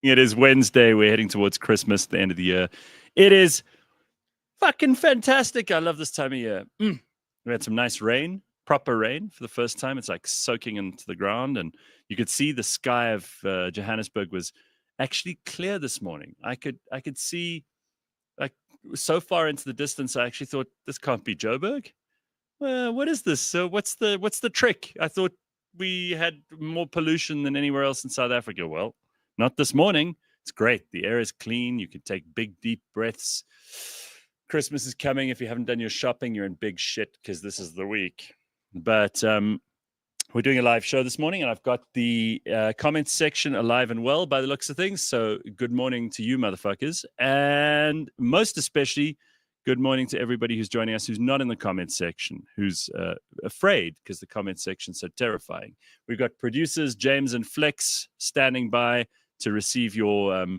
It is Wednesday. We're heading towards Christmas, the end of the year. It is fucking fantastic. I love this time of year. We had some nice rain, proper rain for the first time. It's like soaking into the ground, and you could see the sky of Johannesburg was actually clear this morning. I could see, like, so far into the distance, I actually thought this can't be Joburg. What is this? So what's the trick? I thought we had more pollution than anywhere else in South Africa. Well, not this morning. It's great. The air is clean. You can take big, deep breaths. Christmas is coming. If you haven't done your shopping, you're in big shit because this is the week. But we're doing a live show this morning, and I've got the comments section alive and well by the looks of things. So good morning to you, motherfuckers. And most especially, good morning to everybody who's joining us who's not in the comments section, who's afraid because the comments section's so terrifying. We've got producers James and Flex standing by to receive your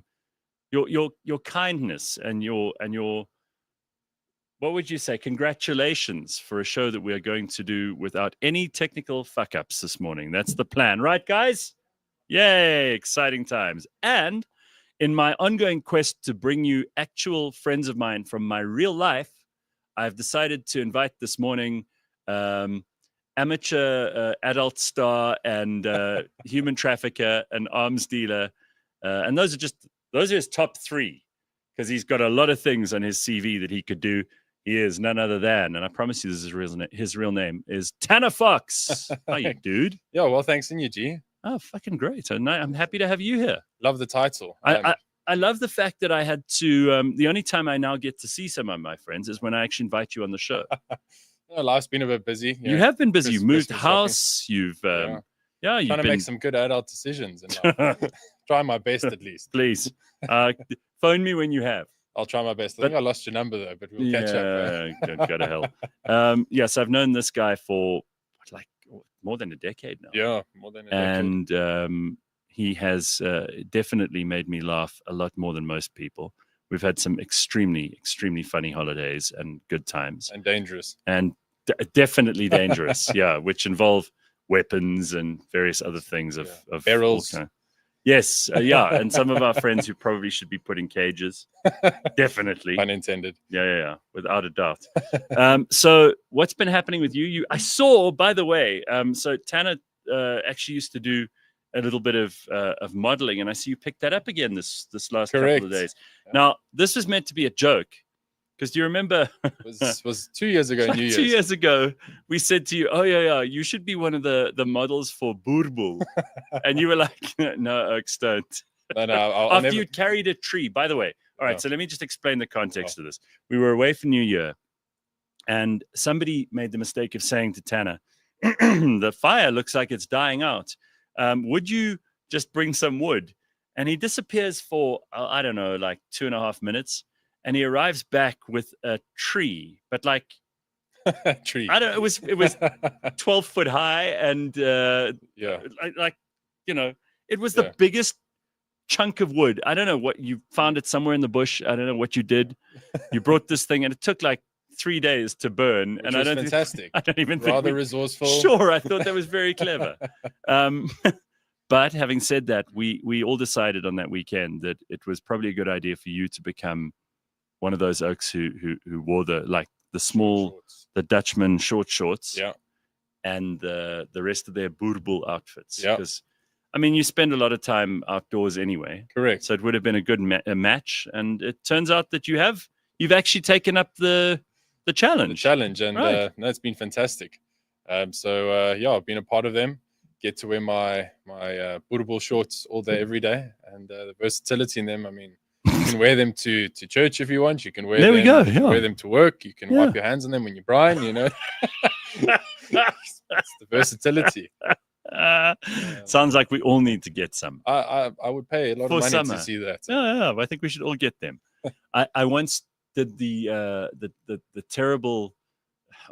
kindness and your what would you say, congratulations for a show that we are going to do without any technical fuck ups this morning. That's the plan, right, guys? Yay, exciting times. And in my ongoing quest to bring you actual friends of mine from my real life, I've decided to invite this morning amateur adult star and human trafficker and arms dealer. And those are his top three, because he's got a lot of things on his CV that he could do. He is none other than, and I promise you this is his real name is Tanner Fox. How you, dude? Yeah, well, thanks, and you, G. Oh, fucking great. I'm happy to have you here. Love the title. I love the fact that I had to, the only time I now get to see some of my friends is when I actually invite you on the show. Life's been a bit busy. You have been busy. You moved house. You've, you've trying to make some good adult decisions. And try my best at least. Please. Phone me when you have. I'll try my best. I think I lost your number though, but we'll catch up. Don't go to hell. Yes, I've known this guy for like more than a decade now. Yeah, more than a decade. And he has definitely made me laugh a lot more than most people. We've had some extremely, extremely funny holidays and good times. And dangerous. And definitely dangerous, yeah, which involve weapons and various other things of barrels. Yes, and some of our friends who probably should be put in cages. Definitely. Pun intended. Yeah, without a doubt. So what's been happening with you? I saw, by the way, so Tanner actually used to do a little bit of modeling, and I see you picked that up again this last couple of days. Yeah. Now, this was meant to be a joke. Because do you remember? It was 2 years ago, New Year's. 2 years ago, we said to you, oh, yeah, you should be one of the models for Boorbul. And you were like, no, Oaks, don't. No, After you'd carried a tree. By the way, all right, so let me just explain the context of this. We were away for New Year, and somebody made the mistake of saying to Tanner, the fire looks like it's dying out. Would you just bring some wood? And he disappears for, I don't know, like 2.5 minutes. And he arrives back with a tree, but like tree. I don't. It was 12 foot high, and like it was the biggest chunk of wood. I don't know what you found it somewhere in the bush. I don't know what you did. You brought this thing, and it took like 3 days to burn. Which and was I don't fantastic. I don't even think rather resourceful. Sure, I thought that was very clever. But having said that, we all decided on that weekend that it was probably a good idea for you to become one of those Oaks who wore the small, the Dutchman short shorts, and the rest of their Boorbul outfits. Because I mean, you spend a lot of time outdoors anyway. Correct. So it would have been a good match, and it turns out that you've actually taken up the challenge. And right. No, it's been fantastic. So I've been a part of them. Get to wear my Boorbul shorts all day, every day, and the versatility in them. I mean. You can wear them to church if you want. You can wear them. Wear them to work. You can wipe your hands on them when you're brine. It's the versatility. Sounds like we all need to get some. I would pay a lot of money summer. To see that. Yeah. I think we should all get them. I once did the terrible.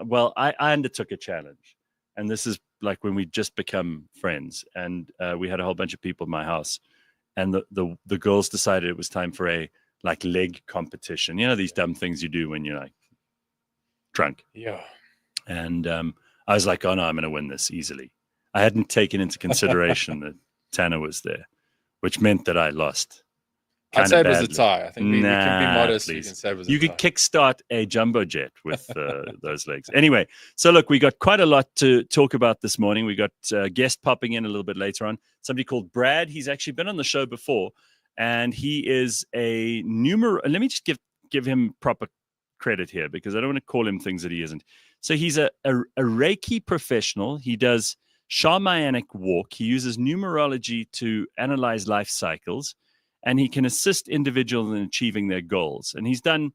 Well, I undertook a challenge, and this is like when we just become friends, and we had a whole bunch of people in my house. And the girls decided it was time for a leg competition. These dumb things you do when you're like drunk. Yeah. And I was like, oh no, I'm going to win this easily. I hadn't taken into consideration that Tanner was there. which meant that I lost. I'd Kinda say it was a badly. tie. I think we can be modest. We Please. can say it was You a tie. could kickstart a jumbo jet with those legs. Anyway, so look, we got quite a lot to talk about this morning. We got a guest popping in a little bit later on. Somebody called Brad. He's actually been on the show before, and he is a Let me just give him proper credit here, because I don't want to call him things that he isn't. So he's a Reiki professional. He does shamanic walk. He uses numerology to analyze life cycles, and he can assist individuals in achieving their goals. And he's done,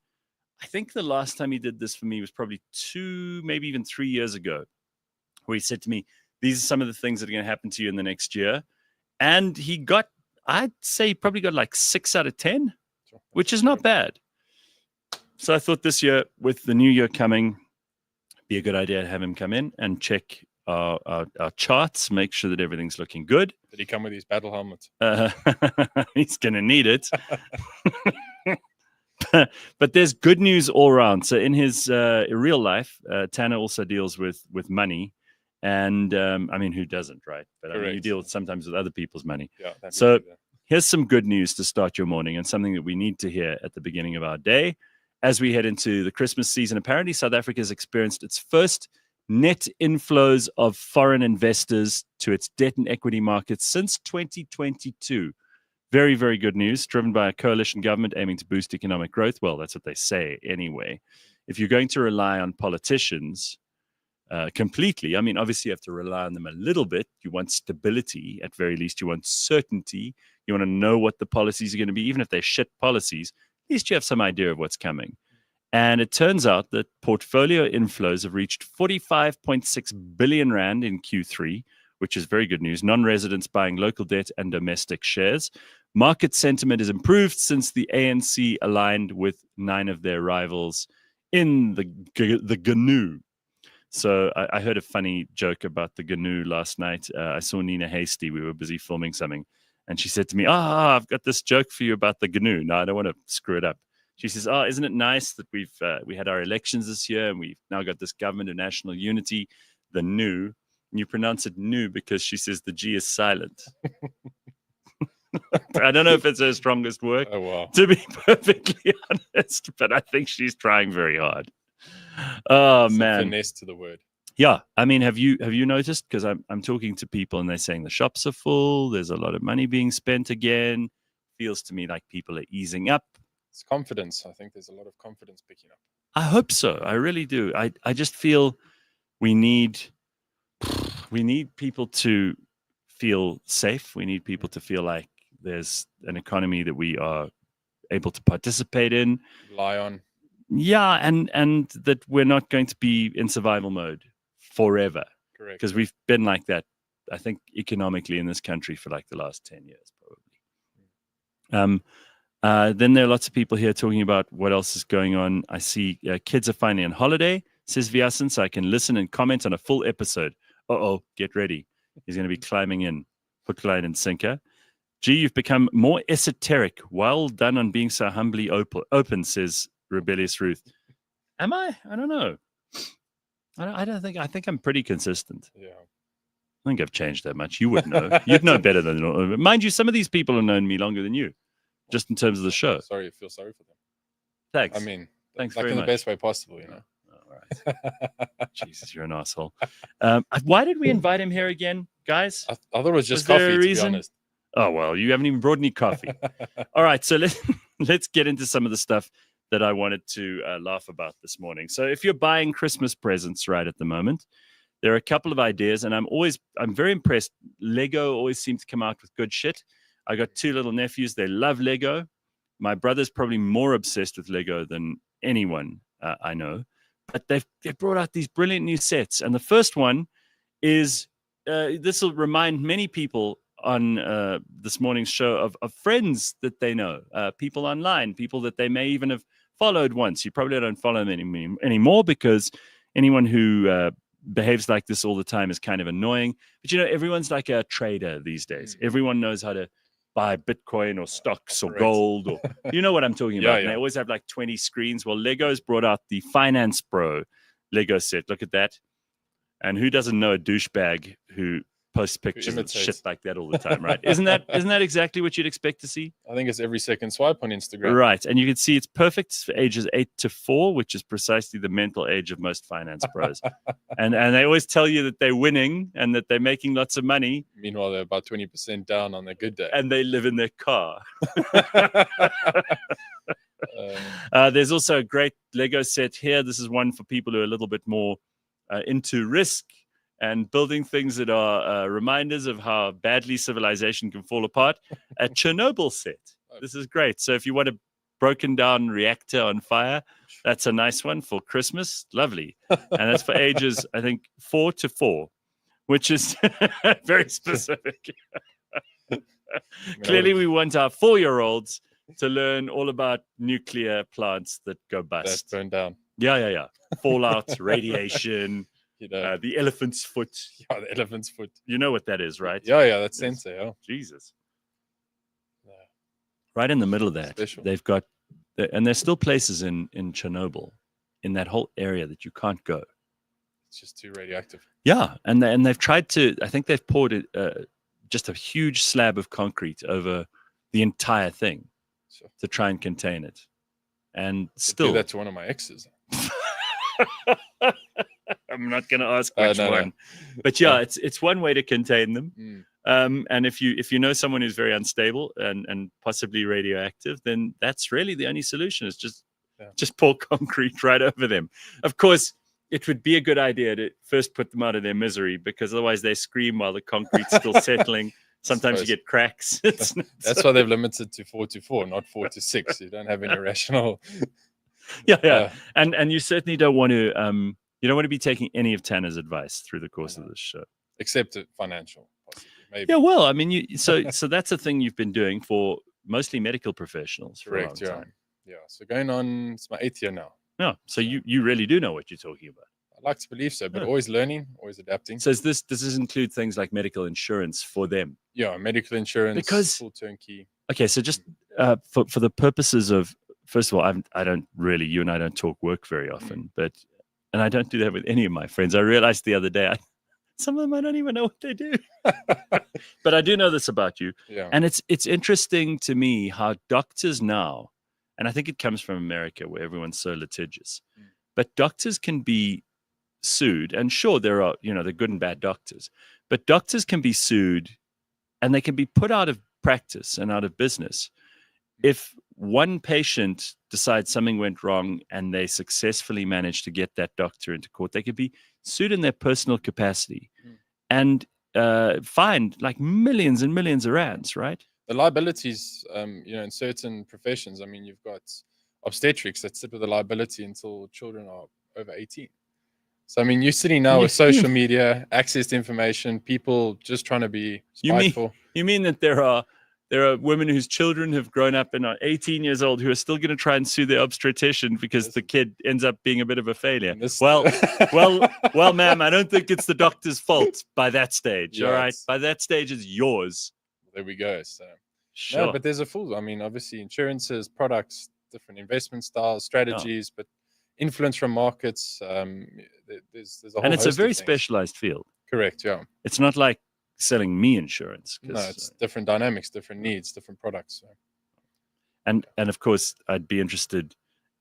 I think the last time he did this for me was probably 2, maybe even 3 years ago, where he said to me, these are some of the things that are going to happen to you in the next year. And he got, I'd say he probably got like 6 out of 10, which is not bad. So I thought this year, with the new year coming, be a good idea to have him come in and check our charts, make sure that everything's looking good. Did he come with his battle helmet? He's going to need it. But there's good news all around. So in his real life, Tanner also deals with money. And I mean, who doesn't, right? But I mean, you deal sometimes with other people's money. Yeah, so here's some good news to start your morning, and something that we need to hear at the beginning of our day. As we head into the Christmas season, apparently South Africa has experienced its first net inflows of foreign investors to its debt and equity markets since 2022. Very, very good news, driven by a coalition government aiming to boost economic growth. Well, that's what they say anyway. If you're going to rely on politicians completely, I mean, obviously you have to rely on them a little bit. You want stability, at very least. You want certainty. You want to know what the policies are going to be, even if they're shit policies. At least you have some idea of what's coming. And it turns out that portfolio inflows have reached 45.6 billion rand in Q3, which is very good news. Non-residents buying local debt and domestic shares. Market sentiment has improved since the ANC aligned with 9 of their rivals in the GNU. So I heard a funny joke about the GNU last night. I saw Nina Hasty. We were busy filming something. And she said to me, I've got this joke for you about the GNU. No, I don't want to screw it up. She says, isn't it nice that we had our elections this year, and we've now got this government of national unity, the NU. And you pronounce it NU because she says the G is silent. I don't know if it's her strongest work, to be perfectly honest, but I think she's trying very hard. Oh, it's man. A finesse to the word. Yeah, I mean, have you noticed? Because I'm talking to people and they're saying the shops are full. There's a lot of money being spent again. Feels to me like people are easing up. It's confidence. I think there's a lot of confidence picking up. I hope so. I really do. I just feel we need people to feel safe. We need people to feel like there's an economy that we are able to participate in. Rely on. Yeah, and that we're not going to be in survival mode forever. Correct. Because we've been like that, I think, economically in this country for like the last 10 years, probably. Then there are lots of people here talking about what else is going on. I see kids are finally on holiday, says Vyasan, so I can listen and comment on a full episode. Get ready. He's going to be climbing in, hook, line, and sinker. Gee, you've become more esoteric. Well done on being so humbly open, says Rebellious Ruth. Am I? I don't know. I think I'm pretty consistent. Yeah. I think I've changed that much. You would know. You'd know better than mind you, some of these people have known me longer than you, just in terms of the show. Sorry, I feel sorry for them. Thanks. I mean, thanks like very in much. the best way possible, you know. All right. Jesus, you're an asshole. Why did we invite him here again, guys? I thought it was just there coffee, a to be reason? honest. Oh, well, you haven't even brought any coffee. All right, so let's get into some of the stuff that I wanted to laugh about this morning. So if you're buying Christmas presents right at the moment, there are a couple of ideas, and I'm very impressed. Lego always seems to come out with good shit. I got 2 little nephews. They love Lego. My brother's probably more obsessed with Lego than anyone I know. But they've brought out these brilliant new sets. And the first one is, this will remind many people on this morning's show of friends that they know, people online, people that they may even have followed once. You probably don't follow them anymore because anyone who behaves like this all the time is kind of annoying. But, everyone's like a trader these days. Everyone knows how to buy Bitcoin or stocks or gold, or you know what I'm talking about. And they always have like 20 screens. Well, Lego's brought out the Finance Pro Lego set. Look at that. And who doesn't know a douchebag who post pictures and imitate. shit like that all the time, right? Isn't that exactly what you'd expect to see? I think it's every second swipe on Instagram. Right. And you can see it's perfect for ages 8 to 4, which is precisely the mental age of most finance pros. and they always tell you that they're winning and that they're making lots of money. Meanwhile, they're about 20% down on a good day. And they live in their car. There's also a great Lego set here. This is one for people who are a little bit more into risk and building things that are reminders of how badly civilization can fall apart. A Chernobyl set. This is great. So if you want a broken down reactor on fire, that's a nice one for Christmas. Lovely. And that's for ages, I think, 4 to 4, which is very specific. Clearly, we want our 4-year-olds to learn all about nuclear plants that go bust. That burn down. Yeah. Fallout, radiation, the elephant's foot. Yeah, the elephant's foot. You know what that is, right? Yeah, that's sensei. Yeah. Jesus. Right in the middle of that, Special. they've got, and there's still places in Chernobyl, in that whole area that you can't go. It's just too radioactive. Yeah, and they've tried to. I think they've poured just a huge slab of concrete over the entire thing to try and contain it, and still do that to one of my exes. I'm not going to ask which one, no. But yeah, it's one way to contain them. Mm. And if you know someone who's very unstable and possibly radioactive, then that's really the only solution. Is just pour concrete right over them. Of course, it would be a good idea to first put them out of their misery, because otherwise they scream while the concrete's still settling. Sometimes you get cracks. That's why they've limited to 4 to 4, not 4 to 6. You don't have any rational. Yeah. And you certainly don't want to. You don't want to be taking any of Tanner's advice through the course of this show, except financial, possibly. Maybe. Yeah, well, I mean, so that's a thing you've been doing for mostly medical professionals for a long time. Yeah. So going on, it's my 8th year now. Yeah. So you really do know what you're talking about. I like to believe so, but always learning, always adapting. So does this include things like medical insurance for them? Yeah, medical insurance, because full turnkey. Okay, so just for the purposes of, first of all, I don't really, you and I don't talk work very often, and I don't do that with any of my friends. I realized the other day, some of them I don't even know what they do, but I do know this about you. Yeah. And it's interesting to me how doctors now, and I think it comes from America where everyone's so litigious, but doctors can be sued, and sure, there are, the good and bad doctors, but doctors can be sued and they can be put out of practice and out of business if one patient decides something went wrong and they successfully manage to get that doctor into court. They could be sued in their personal capacity and fined like millions and millions of rands, right? The liabilities, in certain professions, I mean, you've got obstetrics that sit with the liability until children are over 18. So, I mean, you're sitting now with social media, access to information, people just trying to be spiteful. You mean that there are women whose children have grown up and are 18 years old who are still going to try and sue their obstetrician because the kid ends up being a bit of a failure? Well, ma'am, I don't think it's the doctor's fault by that stage. Yeah, all right, by that stage, it's yours. There we go. So, sure. No, but there's a full. I mean, obviously, insurances, products, different investment styles, strategies, but influence from markets. There's a whole. And it's a host very of things. Specialized field. Correct. Yeah. It's not like selling me insurance. No, it's different dynamics, different needs, different products. So. And of course, I'd be interested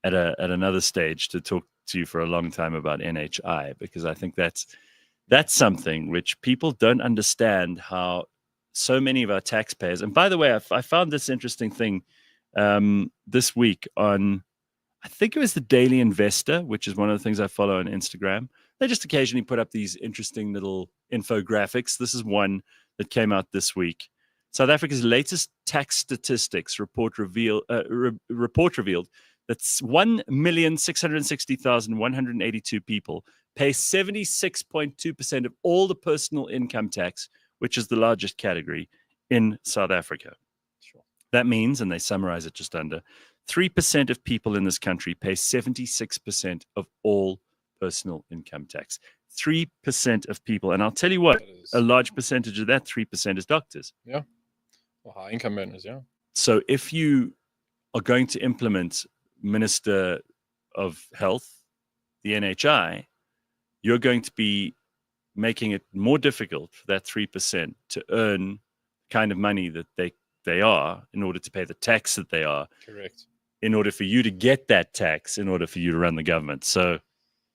at another stage to talk to you for a long time about NHI, because I think that's something which people don't understand, how so many of our taxpayers. And by the way, I found this interesting thing this week on, I think it was the Daily Investor, which is one of the things I follow on Instagram. They just occasionally put up these interesting little infographics. This is one that came out this week. South Africa's latest tax statistics report revealed that 1,660,182 people pay 76.2% of all the personal income tax, which is the largest category in South Africa. Sure. That means, and they summarize it just under, 3% of people in this country pay 76% of all personal income tax. 3% of people. And I'll tell you what, a large percentage of that 3% is doctors. Yeah. Well, high income earners, yeah. So if you are going to implement Minister of Health, the NHI, you're going to be making it more difficult for that 3% to earn kind of money that they are in order to pay the tax that they are. Correct. In order for you to get that tax, in order for you to run the government. So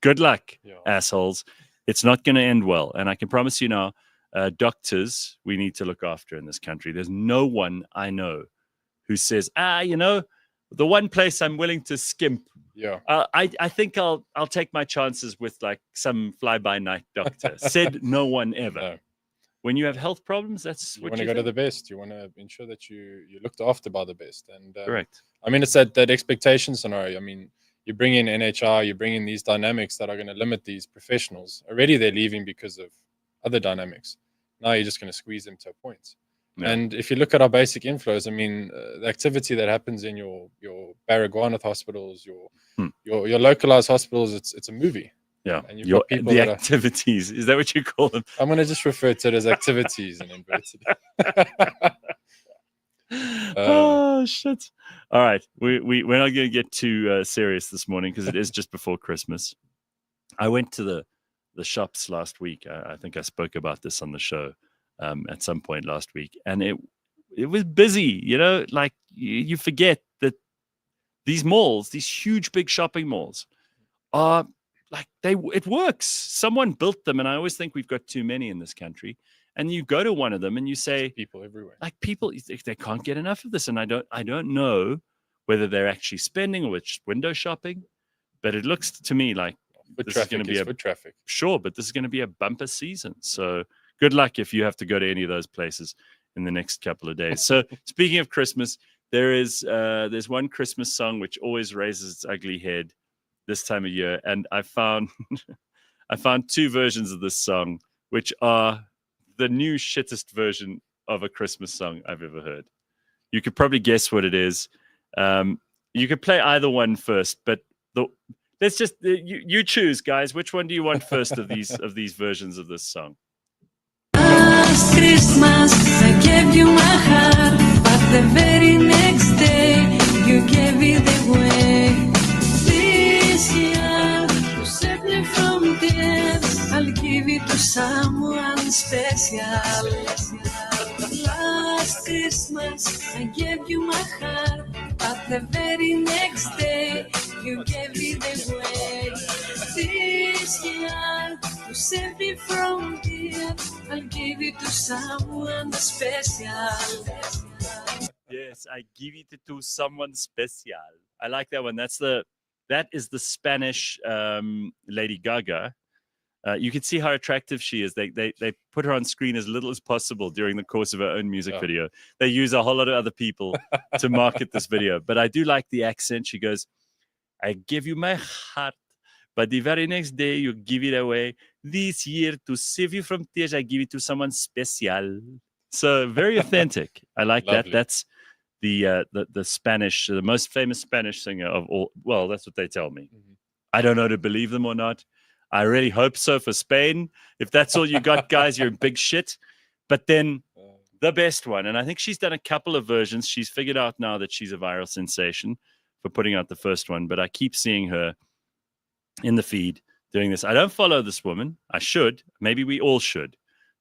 good luck, assholes. It's not going to end well. And I can promise you now, doctors, we need to look after in this country. There's no one I know who says, the one place I'm willing to skimp. Yeah. I think I'll take my chances with like some fly-by-night doctor. Said no one ever. No. When you have health problems, that's You what want to go to the best. You want to ensure that you're looked after by the best. And correct. I mean, it's that expectation scenario. I mean, you bring in NHR, you bring in these dynamics that are going to limit these professionals. Already they're leaving because of other dynamics. Now you're just going to squeeze them to a point. Yeah. And if you look at our basic inflows, I mean, the activity that happens in your Baragwanath hospitals, your localized hospitals, it's a movie. Yeah, and you've got people the activities. Is that what you call them? I'm going to just refer to it as activities and inverted. Oh shit! All right, we're not going to get too serious this morning because it is just before Christmas. I went to the shops last week. I think I spoke about this on the show at some point last week, and it was busy. Like you forget that these malls, these huge big shopping malls, are like it works. Someone built them, and I always think we've got too many in this country. And you go to one of them and you say, people everywhere. Like people, they can't get enough of this. And I don't know whether they're actually spending or it's window shopping, but it looks to me like foot traffic. Sure, but this is going to be a bumper season. So good luck if you have to go to any of those places in the next couple of days. So speaking of Christmas, there's one Christmas song which always raises its ugly head this time of year, and I found two versions of this song which are the new shittest version of a Christmas song I've ever heard. You could probably guess what it is. You could play either one first, but let's just you choose, guys. Which one do you want first of these versions of this song? Last Christmas I gave you my heart, but the very next day you gave it away. This year to save me from tears, I'll give it to someone special. Last Christmas I gave you my heart, but the very next day you gave it away. This year to save me from tears, I'll give it to someone special. Yes, I give it to someone special. I like that one. That is the Spanish Lady Gaga. You can see how attractive she is. They put her on screen as little as possible during the course of her own music video. They use a whole lot of other people to market this video. But I do like the accent. She goes, I give you my heart, but the very next day you give it away. This year, to save you from tears, I give it to someone special. So very authentic. I like that. That's the Spanish, the most famous Spanish singer of all. Well, that's what they tell me. Mm-hmm. I don't know to believe them or not. I really hope so for Spain. If that's all you got, guys, you're in big shit. But then the best one, and I think she's done a couple of versions. She's figured out now that she's a viral sensation for putting out the first one. But I keep seeing her in the feed doing this. I don't follow this woman. I should. Maybe we all should.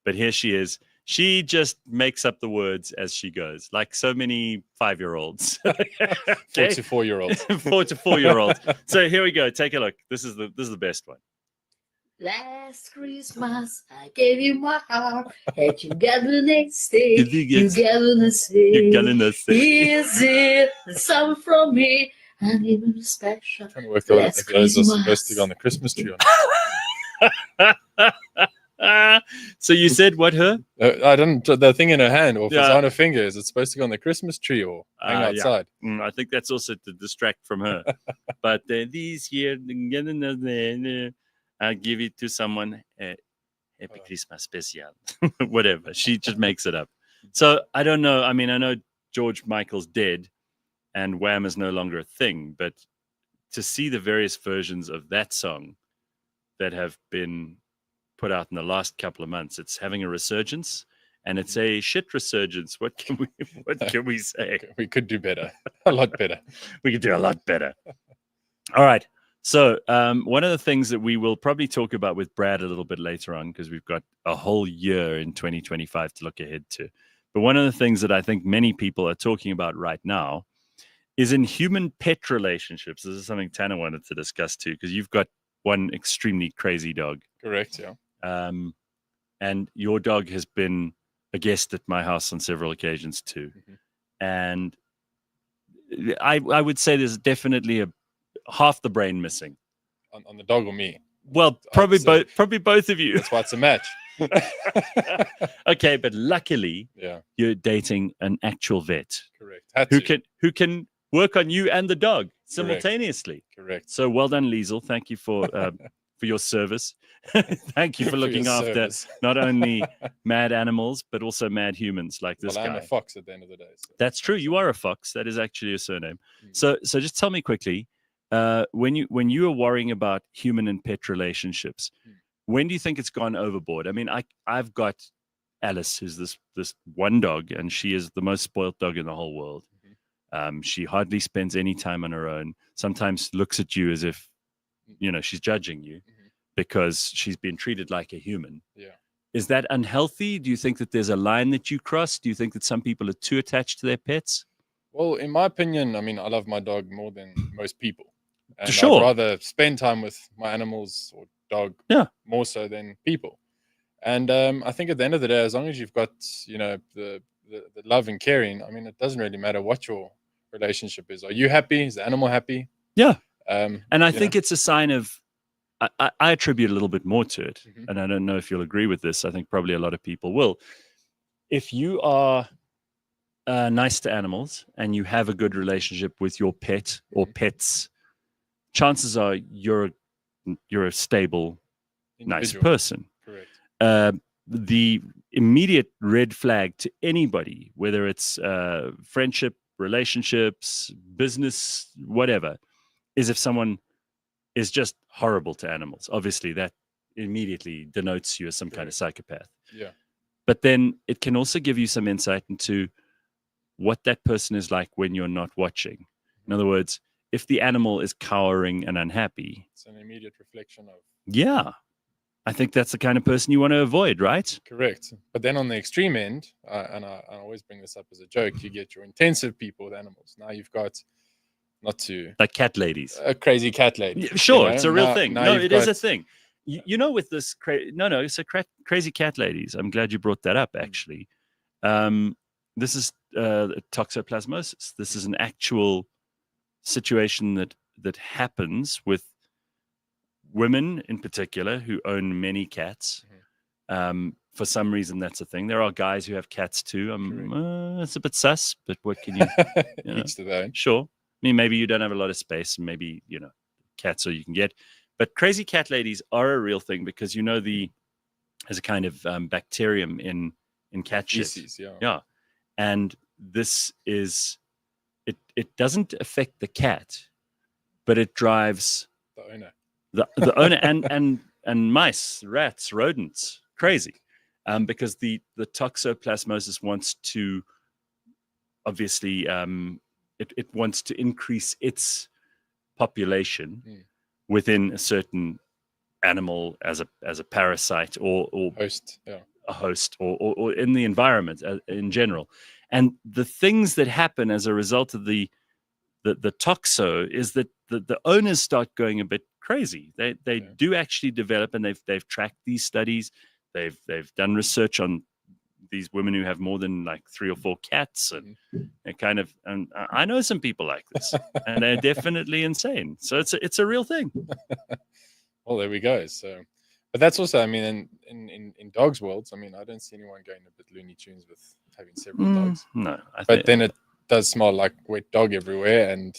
But here she is. She just makes up the words as she goes, like so many 5-year-olds. 4 to 4-year-olds. 4 to 4-year-olds. So here we go. Take a look. This is the best one. Last Christmas I gave you my heart, and you got the next day. You gotta say, is it something from me? And even special. I'm trying to work out if those are supposed to go on the Christmas tree or not. So you said what her? I don't. The thing in her hand, or if it's on her finger, is it supposed to go on the Christmas tree or hang outside? Yeah. I think that's also to distract from her. But this year, I'll give it to someone. Happy Christmas special. Whatever. She just makes it up. So I don't know. I mean, I know George Michael's dead and Wham is no longer a thing, but to see the various versions of that song that have been put out in the last couple of months, it's having a resurgence, and it's a shit resurgence. What can we say? We could do better. A lot better. We could do a lot better. All right. So one of the things that we will probably talk about with Brad a little bit later on, because we've got a whole year in 2025 to look ahead to. But one of the things that I think many people are talking about right now is in human pet relationships. This is something Tanner wanted to discuss too, because you've got one extremely crazy dog. Correct. Yeah. And your dog has been a guest at my house on several occasions too. And I would say there's definitely half the brain missing. On the dog or me? Well, probably both of you. That's why it's a match. Okay, but luckily, Yeah. you're dating an actual vet Correct. who can work on you and the dog simultaneously. Correct. So well done, Liesel. Thank you for your service. Thank you for looking your after service. not only mad animals but also mad humans like this Well, I'm guy. a fox at the end of the day. So. That's true. You are a fox. That is actually a surname. Mm. So just tell me quickly, when you are worrying about human and pet relationships, when do you think it's gone overboard? I mean, I've got Alice, who's this one dog, and she is the most spoiled dog in the whole world. She hardly spends any time on her own. Sometimes looks at you as if, she's judging you because she's been treated like a human. Yeah. Is that unhealthy? Do you think that there's a line that you cross? Do you think that some people are too attached to their pets? Well, in my opinion, I mean, I love my dog more than most people. And Sure. I'd rather spend time with my animals or dog more so than people. And I think at the end of the day, as long as you've got, the love and caring, I mean, it doesn't really matter what your relationship is. Are you happy? Is the animal happy? Yeah. And I think it's a sign of, I attribute a little bit more to it. Mhm. And I don't know if you'll agree with this. I think probably a lot of people will. If you are nice to animals and you have a good relationship with your pet or pets, chances are you're a stable, nice individual. person. Correct. The immediate red flag to anybody, whether it's friendship, relationships, business, whatever, is if someone is just horrible to animals. Obviously, that immediately denotes you as some kind of psychopath. Yeah. But then it can also give you some insight into what that person is like when you're not watching. In other words, if the animal is cowering and unhappy, It's an immediate reflection of. yeah, I think that's the kind of person you want to avoid, right? Correct. But then on the extreme end, and I always bring this up as a joke, you get your intensive people with animals. Now you've got, not to, Like cat ladies. a crazy cat lady. Yeah, sure, you it's a real Now- thing. now No, you've it is a got- thing. With this, it's a crazy cat ladies. I'm glad you brought that up, actually. This is toxoplasmosis. This is an actual situation that happens with women in particular who own many cats. For some reason, that's a thing. There are guys who have cats too. It's a bit sus, but what can you? Each to their own. Sure. I mean, maybe you don't have a lot of space, and maybe cats all you can get. But crazy cat ladies are a real thing because there's a kind of bacterium in cat shit. Feces, yeah. Yeah, and this is it doesn't affect the cat, but it drives The owner. the owner and mice, rats, rodents crazy, because the toxoplasmosis wants to obviously it wants to increase its population within a certain animal as a parasite or Host, yeah. a host or in the environment in general. And the things that happen as a result of the toxo is that the owners start going a bit crazy. They do actually develop, and they've tracked these studies. They've done research on these women who have more than like 3 or 4 cats, and and I know some people like this, and they're definitely insane. So it's a real thing. Well, there we go. So, but that's also, I mean, in dogs' worlds, I mean, I don't see anyone going a bit Looney Tunes with having several dogs. No, But then it does smell like wet dog everywhere, and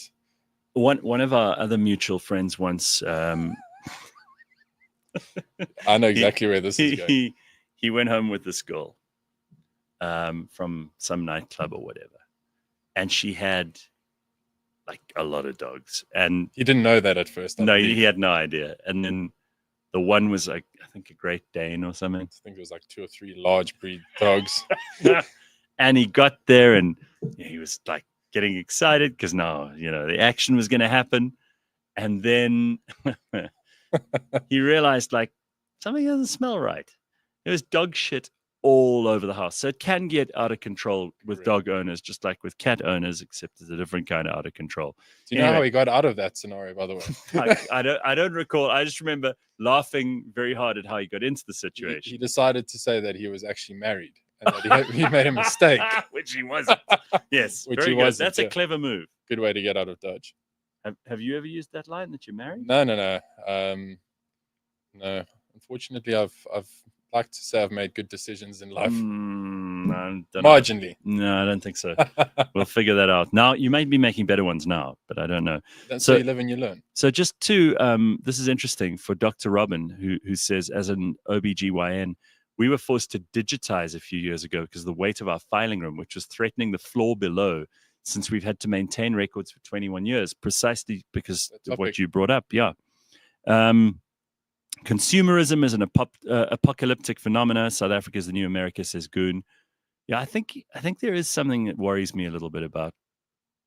one of our other mutual friends once. I know exactly where this is going. He went home with this girl from some nightclub or whatever, and she had like a lot of dogs, and He didn't know that at first. I no, believe. he had no idea. And then the one was like, I think, a Great Dane or something. I think it was like 2 or 3 large breed dogs. And he got there, and he was like getting excited because now the action was going to happen. And then he realized like something doesn't smell right. There was dog shit all over the house. So it can get out of control with dog owners, just like with cat owners, except it's a different kind of out of control. Do you know how he got out of that scenario, by the way? I don't recall. I just remember laughing very hard at how he got into the situation. He decided to say that he was actually married and that he made a mistake. Which he wasn't. Yes, Which very he good. wasn't, That's a clever move. Good way to get out of Dodge. Have you ever used that line that you're married? No. No. Unfortunately, I've like to say I've made good decisions in life. No, Marginally. No, I don't think so. We'll figure that out. Now, you might be making better ones now, but I don't know. That's So- how you live and you learn. So just to, this is interesting for Dr. Robin, who says, as an OBGYN, we were forced to digitize a few years ago because of the weight of our filing room, which was threatening the floor below, since we've had to maintain records for 21 years, precisely because of what you brought up. Yeah. Consumerism is an apocalyptic phenomena. South Africa is the new America, says Goon. Yeah, I think there is something that worries me a little bit about,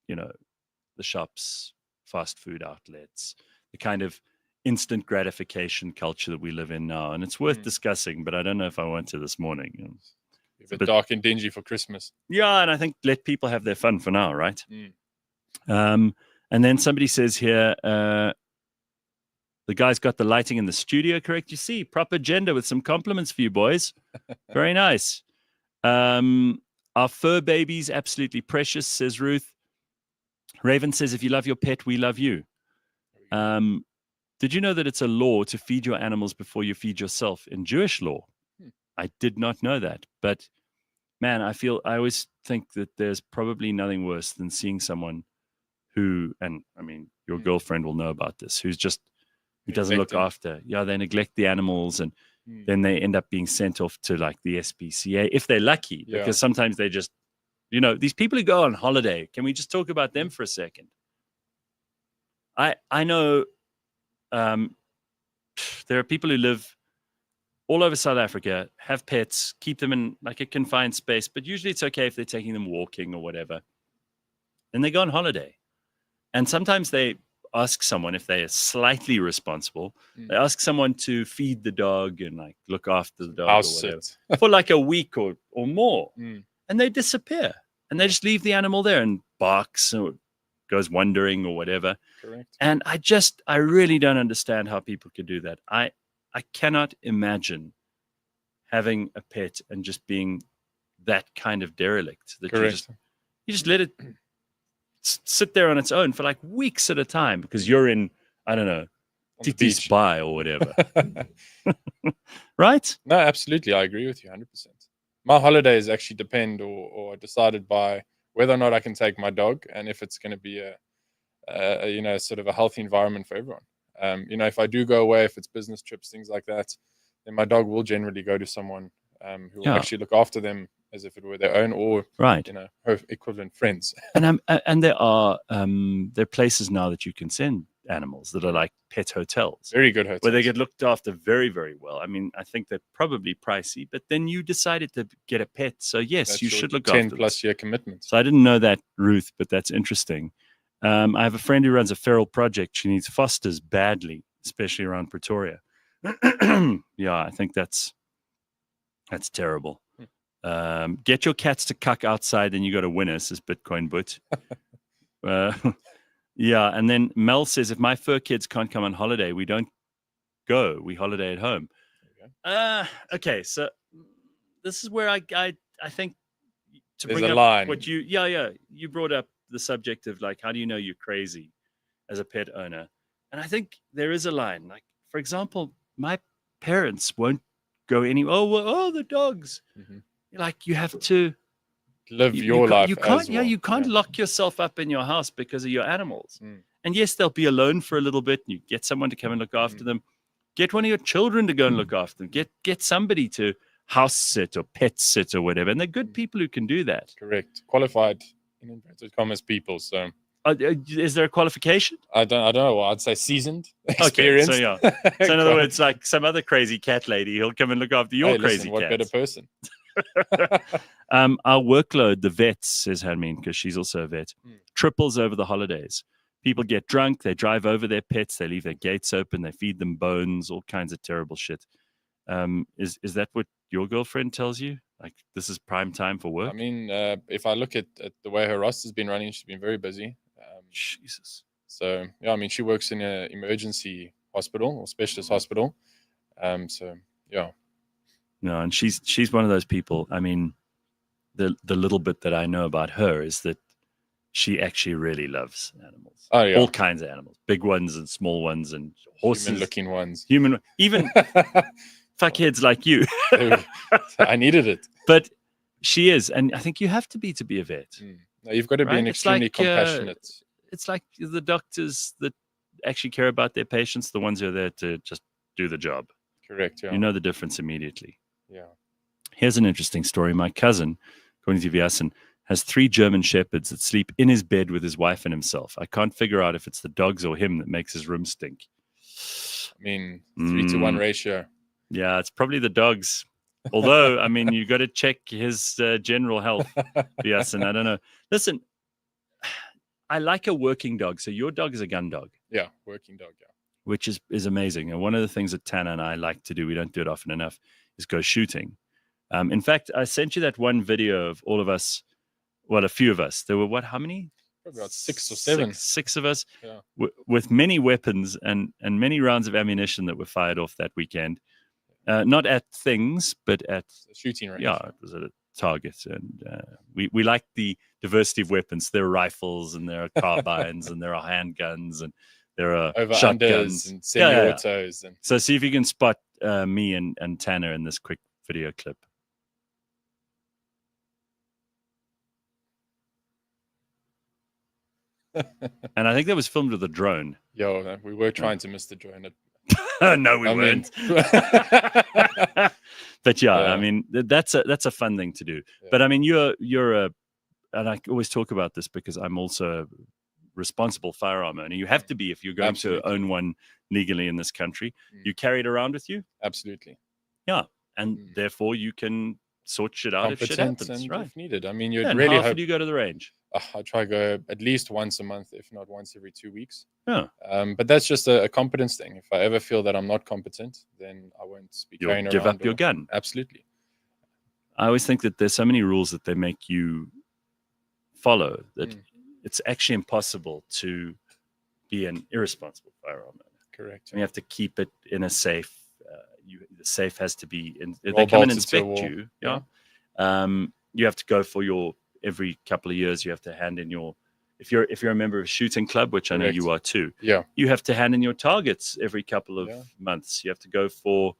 the shops, fast food outlets, the kind of instant gratification culture that we live in now. And it's worth discussing, but I don't know if I want to this morning. It's a bit dark and dingy for Christmas. Yeah, and I think let people have their fun for now, right? And then somebody says here, the guy's got the lighting in the studio correct. You see, proper gender with some compliments for you, boys. Very nice. Our fur babies, absolutely precious, says Ruth. Raven says, if you love your pet, we love you. Did you know that it's a law to feed your animals before you feed yourself in Jewish law? I did not know that. But man, I always think that there's probably nothing worse than seeing someone who, and I mean, your girlfriend will know about this, who doesn't look after. Yeah, they neglect the animals, and then they end up being sent off to like the SPCA if they're lucky, because sometimes they just, these people who go on holiday. Can we just talk about them for a second? I know there are people who live all over South Africa, have pets, keep them in like a confined space, but usually it's okay if they're taking them walking or whatever. Then they go on holiday, and sometimes they ask someone, if they are slightly responsible, they ask someone to feed the dog and like look after the dog House or whatever sit. for like a week or more. And they disappear, and they just leave the animal there and barks or goes wandering or whatever. Correct. And I really don't understand how people could do that. I cannot imagine having a pet and just being that kind of derelict that Correct. you just let it sit there on its own for like weeks at a time because you're in, I don't know, On the Titi's beach. Bay or whatever. Right? No, absolutely. I agree with you 100%. My holidays actually depend or decided by whether or not I can take my dog, and if it's going to be a sort of a healthy environment for everyone. If I do go away, if it's business trips, things like that, then my dog will generally go to someone who will actually look after them as if it were their own, or Right. her equivalent friends. And there are places now that you can send animals that are like pet hotels. Very good hotels. Where they get looked after very, very well. I mean, I think they're probably pricey, but then you decided to get a pet. So yes, That's you your should look 10 after plus this. year commitment. So I didn't know that, Ruth, but that's interesting. I have a friend who runs a feral project. She needs fosters badly, especially around Pretoria. Yeah, I think that's terrible. Get your cats to cuck outside, then you got to win us, says Bitcoin Boot. Yeah, and then Mel says, if my fur kids can't come on holiday, we don't go. We holiday at home. Okay, so this is where I think to There's bring a up line. what you you brought up the subject of like, how do you know you're crazy as a pet owner? And I think there is a line. Like, for example, my parents won't go anywhere. Oh, the dogs. Like, you have to Live you your can't- life You can't, as well. you can't lock yourself up in your house because of your animals. And yes, they'll be alone for a little bit, and you get someone to come and look after them. Get one of your children to go and look after them. Get somebody to house sit or pet sit or whatever. And they're good people who can do that. Correct. Qualified in inverted commas people. So Is there a qualification? I don't know. Well, I'd say seasoned, Okay, experienced. so yeah. So in other words, like some other crazy cat lady, he'll come and look after your Hey, crazy listen, what better cats. person? Our workload, the vet, says Hermine, because she's also a vet, triples over the holidays. People get drunk, they drive over their pets, they leave their gates open, they feed them bones, all kinds of terrible shit. Is that what your girlfriend tells you? Like, this is prime time for work? I mean, if I look at the way her roster's been running, she's been very busy. Jesus. So, yeah, I mean, she works in an emergency hospital or specialist hospital. So, yeah. No, and she's one of those people. I mean, the little bit that I know about her is that she actually really loves animals. Oh, yeah. All kinds of animals, big ones and small ones, and horses, Human-looking ones. Even fuckheads like you. I needed it. But she is, and I think you have to be a vet. No, you've got to be an Right? It's extremely like, compassionate. It's like the doctors that actually care about their patients, the ones who are there to just do the job. Correct, yeah. You know the difference immediately. Yeah. Here's an interesting story. My cousin, according to Vyasan, has 3 German shepherds that sleep in his bed with his wife and himself. I can't figure out if it's the dogs or him that makes his room stink. I mean, 3-to-1 ratio. Yeah, it's probably the dogs. Although, I mean, you got to check his general health. Vyasan, I don't know. Listen, I like a working dog. So your dog is a gun dog. Yeah, working dog, yeah. Which is amazing. And one of the things that Tanner and I like to do, we don't do it often enough, is go shooting. In fact, I sent you that one video of all of us, well, a few of us. There were how many? Probably about 6 or 7. Six of us, Yeah. with many weapons and many rounds of ammunition that were fired off that weekend. Not at things, but at The shooting range. yeah, it was at a target. And we like the diversity of weapons. There are rifles, and there are carbines, and there are handguns, and there are Over shotguns unders and semi-autos. And So see if you can spot me and Tanner in this quick video clip. And I think that was filmed with a drone. Yo, we were trying to miss the drone. No, we weren't. But yeah, I mean, that's a fun thing to do. Yeah. But I mean, you're a, and I always talk about this because I'm also a responsible firearm owner. You have to be if you're going to own one legally in this country. You carry it around with you. Absolutely. Yeah, and therefore you can sort shit out if shit happens, and right? if needed. I mean, you'd And really how often hope. do you go to the range? I try to go at least once a month, if not once every 2 weeks. Yeah. But that's just a competence thing. If I ever feel that I'm not competent, then I won't be carrying You'll give around up your gun. Absolutely. I always think that there's so many rules that they make you follow that it's actually impossible to be an irresponsible firearm owner. Correct. You have to keep it in a safe. The safe has to be in. They Well come and bolted to a inspect wall. you. Yeah. You have to go for your every couple of years. You have to hand in your. If you're a member of a shooting club, which I know you are too. Yeah. You have to hand in your targets every couple of months. You have to go for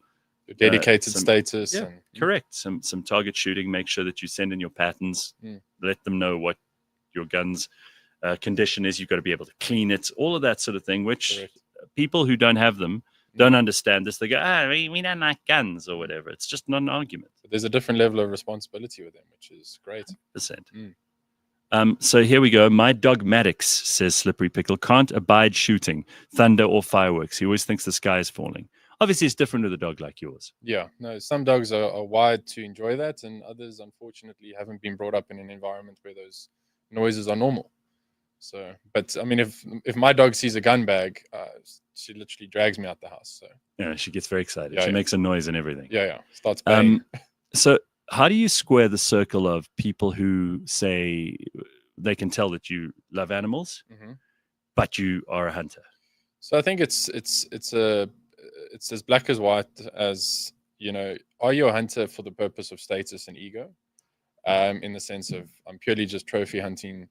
Your dedicated some- status. Yeah, And correct. Some target shooting. Make sure that you send in your patterns. Let them know what your gun's condition is. You've got to be able to clean it. All of that sort of thing, which Correct. people who don't have them don't understand this. They go, we don't like guns or whatever. It's just not an argument. there's a different level of responsibility with them, which is great. 100%. So here we go. My dog Maddox, says Slippery Pickle, can't abide shooting, thunder, or fireworks. He always thinks the sky is falling. Obviously, it's different with a dog like yours. Yeah, no, some dogs are wired to enjoy that, and others, unfortunately, haven't been brought up in an environment where those noises are normal. So, but I mean, if my dog sees a gun bag, she literally drags me out the house. So, Yeah, she gets very excited. Yeah, She yeah. makes a noise and everything. yeah, starts playing. So how do you square the circle of people who say they can tell that you love animals, Mhm. but you are a hunter? So I think it's as black as white as, are you a hunter for the purpose of status and ego? In the sense of I'm purely just trophy hunting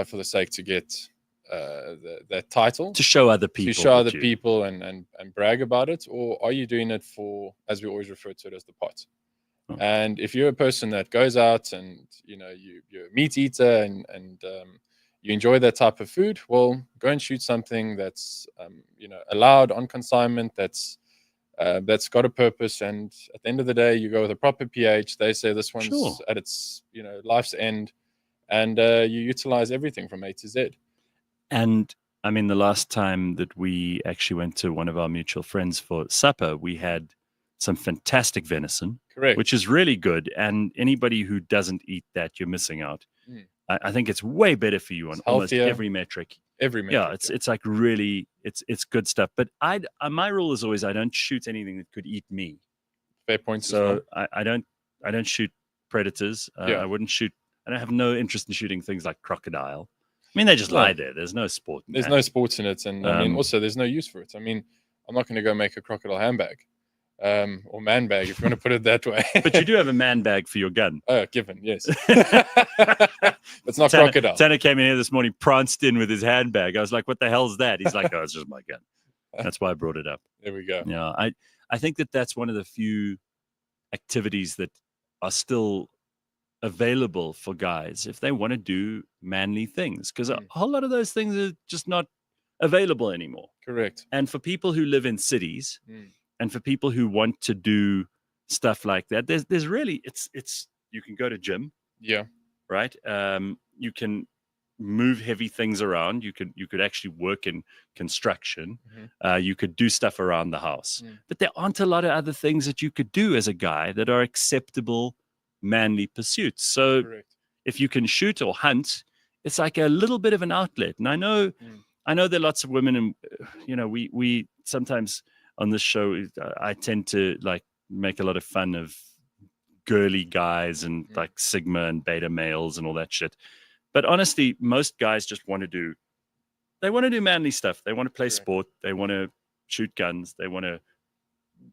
for the sake to get that title, To show other people. to show that other people and brag about it, or are you doing it for, as we always refer to it, as the pot? Oh. And if you're a person that goes out and you're a meat eater and you enjoy that type of food, well, go and shoot something that's allowed on consignment, that's got a purpose. And at the end of the day, you go with a proper pH. They say this one's Sure. at its life's end, and you utilize everything from A to Z. And I mean, the last time that we actually went to one of our mutual friends for supper, we had some fantastic venison, Correct. which is really good. And anybody who doesn't eat that, you're missing out. Mm. I think it's way better for you on It's almost healthier. every metric. Every metric. Yeah, it's like really, it's good stuff. But my rule is always I don't shoot anything that could eat me. fair points as So well. I don't shoot predators. Yeah. I wouldn't shoot. I don't have no interest in shooting things like crocodile. I mean, they just No. lie there. There's no sport. There's no sports in it, and I mean, Um, also there's no use for it. I mean, I'm not going to go make a crocodile handbag, or man bag, if you want to put it that way. But you do have a man bag for your gun. Oh, given, yes. It's not Tanner, crocodile. Tanner came in here this morning, pranced in with his handbag. I was like, "What the hell's that?" He's like, "Oh, it's just my gun." That's why I brought it up. There we go. Yeah, I think that's one of the few activities that are still available for guys if they want to do manly things, because a whole lot of those things are just not available anymore. Correct. And for people who live in cities, Mm. and for people who want to do stuff like that, there's really it's you can go to gym, Yeah. right? You can move heavy things around. You could actually work in construction. You could do stuff around the house. But there aren't a lot of other things that you could do as a guy that are acceptable manly pursuits. So Correct. if you can shoot or hunt, it's like a little bit of an outlet. And I know there are lots of women, and we sometimes on this show, I tend to like make a lot of fun of girly guys and like Sigma and beta males and all that shit. But honestly, most guys just want to do manly stuff. They want to play sport. They want to shoot guns. They want to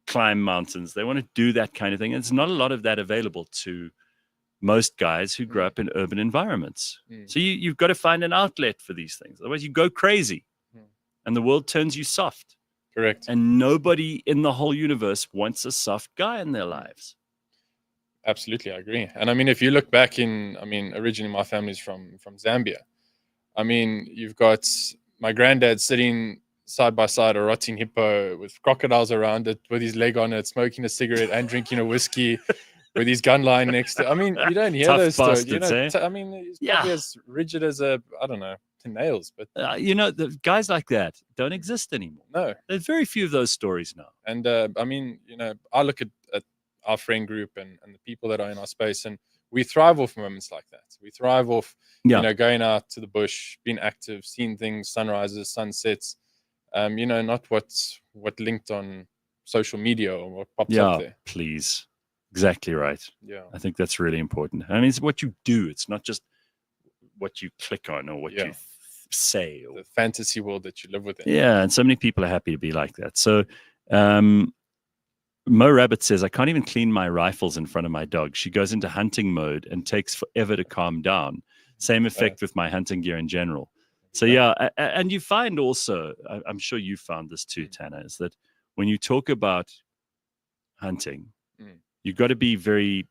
climb mountains. They want to do that kind of thing. And there's not a lot of that available to most guys who grow up in urban environments. So you've got to find an outlet for these things. Otherwise you go crazy and the world turns you soft. Correct. And nobody in the whole universe wants a soft guy in their lives. Absolutely, I agree. And I mean, if you look back originally my family's from Zambia. I mean, you've got my granddad sitting side by side a rotting hippo with crocodiles around it, with his leg on it, smoking a cigarette and drinking a whiskey, with his gun lying next to. I mean, you don't hear Tough those stories. bastards, I mean, he's probably as rigid as I don't know, to nails. But the guys like that don't exist anymore. no, There's very few of those stories now. and I mean, I look at our friend group and the people that are in our space, and we thrive off moments like that. We thrive off, going out to the bush, being active, seeing things, sunrises, sunsets. Not what linked on social media or what pops up there. Please. Exactly right. Yeah. I think that's really important. I mean, it's what you do. It's not just what you click on or what you say. Or, the fantasy world that you live within. yeah, and so many people are happy to be like that. So Mo Rabbit says, I can't even clean my rifles in front of my dog. She goes into hunting mode and takes forever to calm down. Same effect with my hunting gear in general. So and you find also, I'm sure you found this too, Tanner, is that when you talk about hunting, you've got to be very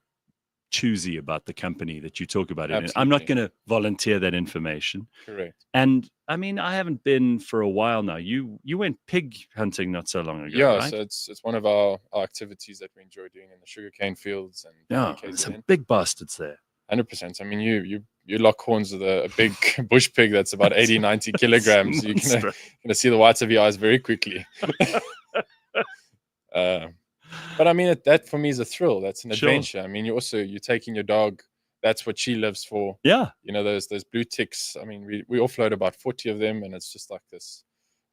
choosy about the company that you talk about it in. I'm not going to volunteer that information. Correct. And I mean, I haven't been for a while now. You went pig hunting not so long ago, Yeah, right? so it's one of our activities that we enjoy doing in the sugarcane fields and there's some big bastards there. 100%. I mean, you lock horns with a big bush pig that's about 80, 90 kilograms. You're gonna see the whites of your eyes very quickly. But I mean, that for me is a thrill. That's an adventure. I mean, you're taking your dog. That's what she lives for. Yeah. Those blue ticks. I mean, we offload about 40 of them, and it's just like this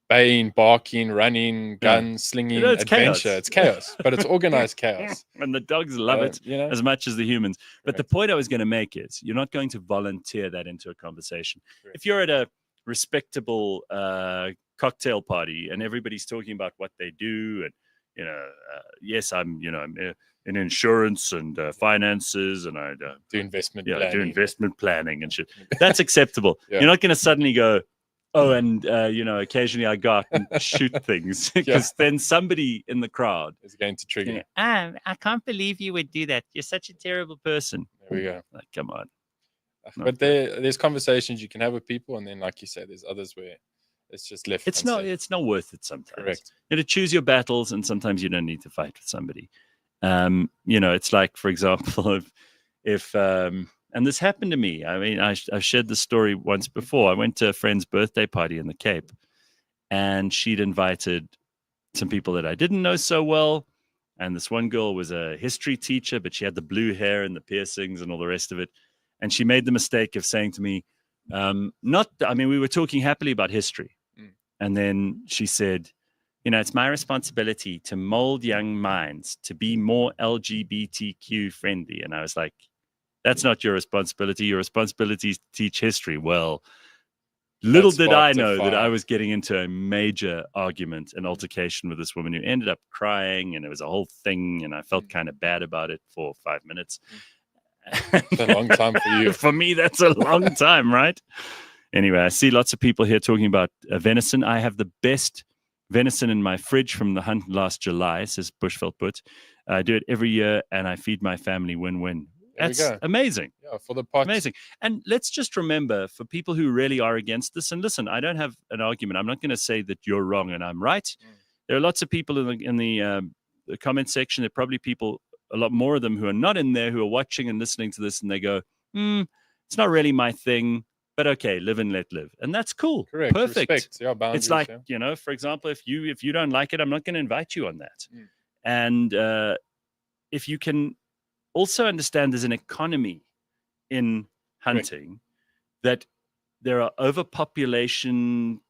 baying, barking, running, gun slinging it's adventure. chaos. It's chaos, but it's organized chaos. And the dogs love it as much as the humans. But the point I was going to make is you're not going to volunteer that into a conversation. Correct. If you're at a respectable cocktail party and everybody's talking about what they do and yes, I'm in insurance and finances, and I do investment planning. do investment planning and shit. That's acceptable. You're not going to suddenly go, oh, and occasionally I go out and shoot things, because then somebody in the crowd is going to trigger. I can't believe you would do that. You're such a terrible person. There we go. Like, come on. But there's conversations you can have with people, and then, like you say, there's others where it's just left. It's not worth it sometimes. Correct. You have to choose your battles, and sometimes you don't need to fight with somebody. It's like, for example, if and this happened to me. I mean, I've shared the story once before. I went to a friend's birthday party in the Cape, and she'd invited some people that I didn't know so well. And this one girl was a history teacher, but she had the blue hair and the piercings and all the rest of it. And she made the mistake of saying to me, We were talking happily about history. And then she said, it's my responsibility to mold young minds to be more LGBTQ friendly. And I was like, that's not your responsibility. Your responsibility is to teach history. Well, little did I know that I was getting into a major argument and altercation with this woman who ended up crying, and it was a whole thing, and I felt kind of bad about it for 5 minutes. It's a long time for you. For me, that's a long time, right? Anyway, I see lots of people here talking about venison. I have the best venison in my fridge from the hunt last July, says Bushveld Put. I do it every year, and I feed my family win-win. That's amazing. Yeah, for the pot. Amazing. And let's just remember, for people who really are against this, and listen, I don't have an argument. I'm not going to say that you're wrong and I'm right. There are lots of people in the comment section. There are probably people, a lot more of them, who are not in there, who are watching and listening to this, and they go, it's not really my thing, but okay, live and let live. And that's cool. Correct. Perfect. Respect. Yeah, boundaries, it's like, for example, if you don't like it, I'm not going to invite you on that. And if you can also understand there's an economy in hunting, that there are overpopulation,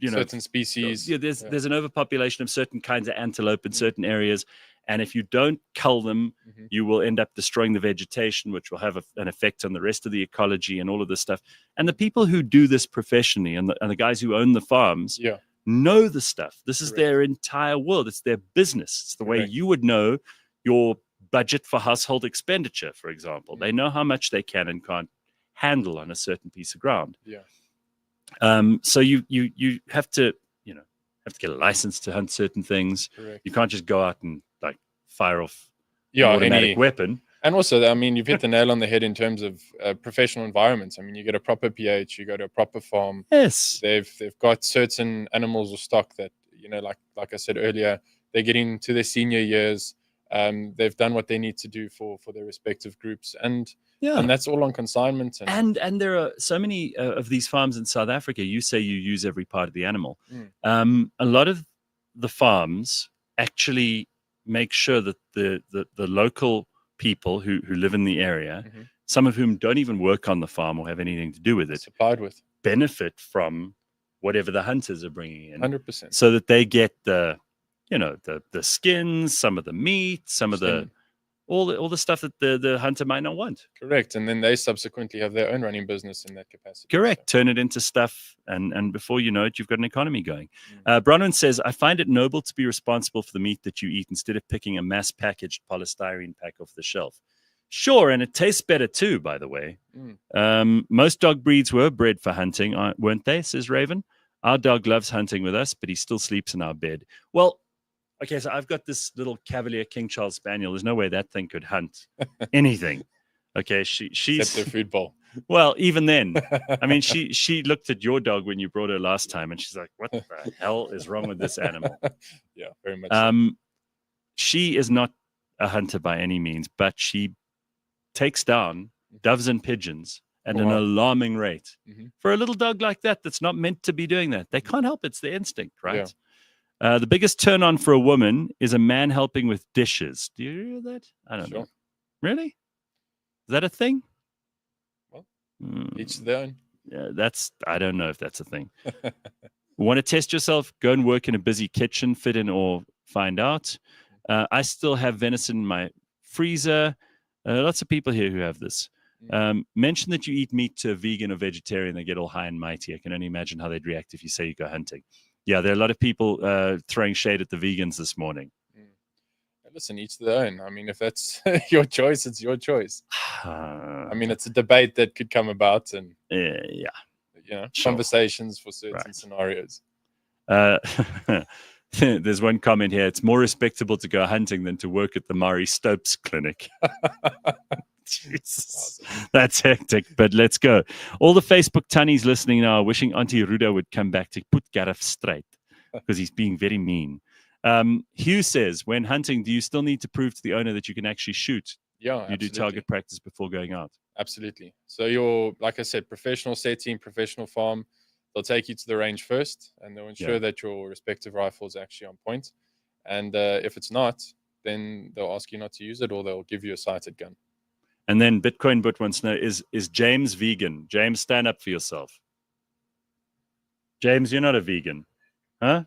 certain species. There's an overpopulation of certain kinds of antelope in certain areas. And if you don't cull them, you will end up destroying the vegetation, which will have an effect on the rest of the ecology and all of this stuff. And the people who do this professionally and the guys who own the farms know the stuff. This is their entire world. It's their business. It's the way you would know your budget for household expenditure, for example. They know how much they can and can't handle on a certain piece of ground. So you have to get a license to hunt certain things. You can't just go out and fire off an automatic weapon. And also, you've hit the nail on the head in terms of professional environments. You get a proper pH, you go to a proper farm. Yes. They've got certain animals or stock that, like I said earlier, they're getting to their senior years. They've done what they need to do for their respective groups. And that's all on consignment. And there are so many of these farms in South Africa. You say you use every part of the animal. A lot of the farms actually make sure that the local people who live in the area, some of whom don't even work on the farm or have anything to do with it, supplied with, benefit from whatever the hunters are bringing in. 100%. So that they get the skins, some of the meat, some of the all the stuff that the hunter might not want. Correct. And then they subsequently have their own running business in that capacity. Correct. Turn it into stuff, and before you know it, you've got an economy going. Bronwyn says, I find it noble to be responsible for the meat that you eat instead of picking a mass packaged polystyrene pack off the shelf. Sure, and it tastes better too, by the way. Most dog breeds were bred for hunting, weren't they, says Raven. Our dog loves hunting with us, but he still sleeps in our bed. Well, okay, so I've got this little Cavalier King Charles Spaniel. There's no way that thing could hunt anything. Okay, she's except the food bowl. Well, even then, she looked at your dog when you brought her last time, and she's like, "What the hell is wrong with this animal?" Yeah, very much. So. She is not a hunter by any means, but she takes down doves and pigeons at an alarming rate. For a little dog like that, that's not meant to be doing that. They can't help it. It's their instinct, right? The biggest turn on for a woman is a man helping with dishes. Do you hear that? I don't know. Really? Is that a thing? Well, each their own. Yeah, I don't know if that's a thing. Want to test yourself? Go and work in a busy kitchen, fit in or find out. I still have venison in my freezer. Lots of people here who have this. Mention that you eat meat to a vegan or vegetarian. They get all high and mighty. I can only imagine how they'd react if you say you go hunting. Yeah, there are a lot of people throwing shade at the vegans this morning. Listen, each their own. If that's your choice, it's your choice. It's a debate that could come about, and conversations for certain scenarios. There's one comment here. It's more respectable to go hunting than to work at the Murray Stopes clinic. Jesus, that's hectic, but let's go. All the Facebook tunnies listening now are wishing Auntie Ruda would come back to put Gareth straight because he's being very mean. Hugh says, when hunting, do you still need to prove to the owner that you can actually shoot? Yeah, you absolutely. Do target practice before going out? Absolutely. So you're, like I said, professional setting, professional farm. They'll take you to the range first, and they'll ensure that your respective rifle is actually on point. And if it's not, then they'll ask you not to use it, or they'll give you a sighted gun. And then Bitcoin But wants to know, is James vegan? James, stand up for yourself. James, you're not a vegan. Huh?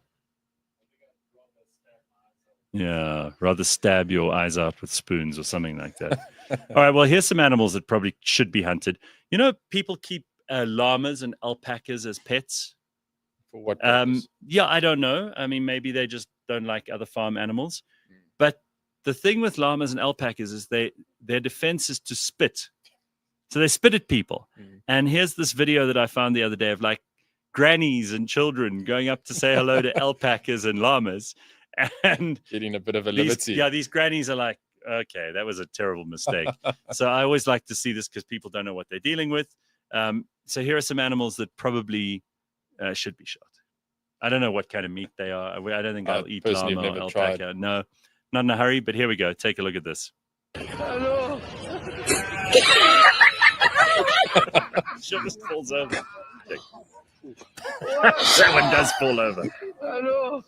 Yeah, rather stab your eyes out with spoons or something like that. All right, well, here's some animals that probably should be hunted. You know, people keep llamas and alpacas as pets. For what purpose? Yeah, I don't know. I mean, maybe they just don't like other farm animals. But the thing with llamas and alpacas is their defense is to spit. So they spit at people. And here's this video that I found the other day of like grannies and children going up to say hello to alpacas and llamas. And Getting a bit of a liberty. these grannies are like, okay, that was a terrible mistake. So I always like to see this because people don't know what they're dealing with. So here are some animals that probably should be shot. I don't know what kind of meat they are. I don't think I'll eat personally llama have or never alpaca. tried. No, not in a hurry, but here we go. Take a look at this. Hello. She just falls over. That one does fall over. Hello.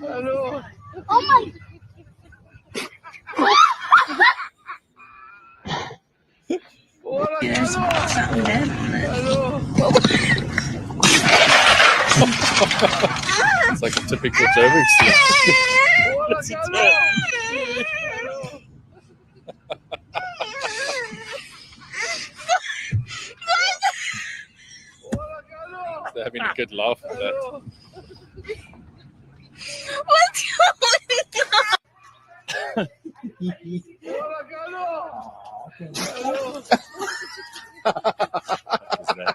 Hello. Oh my! There's something dead on it. It's like a typical Joburg scene. They're having a good laugh at that. What's going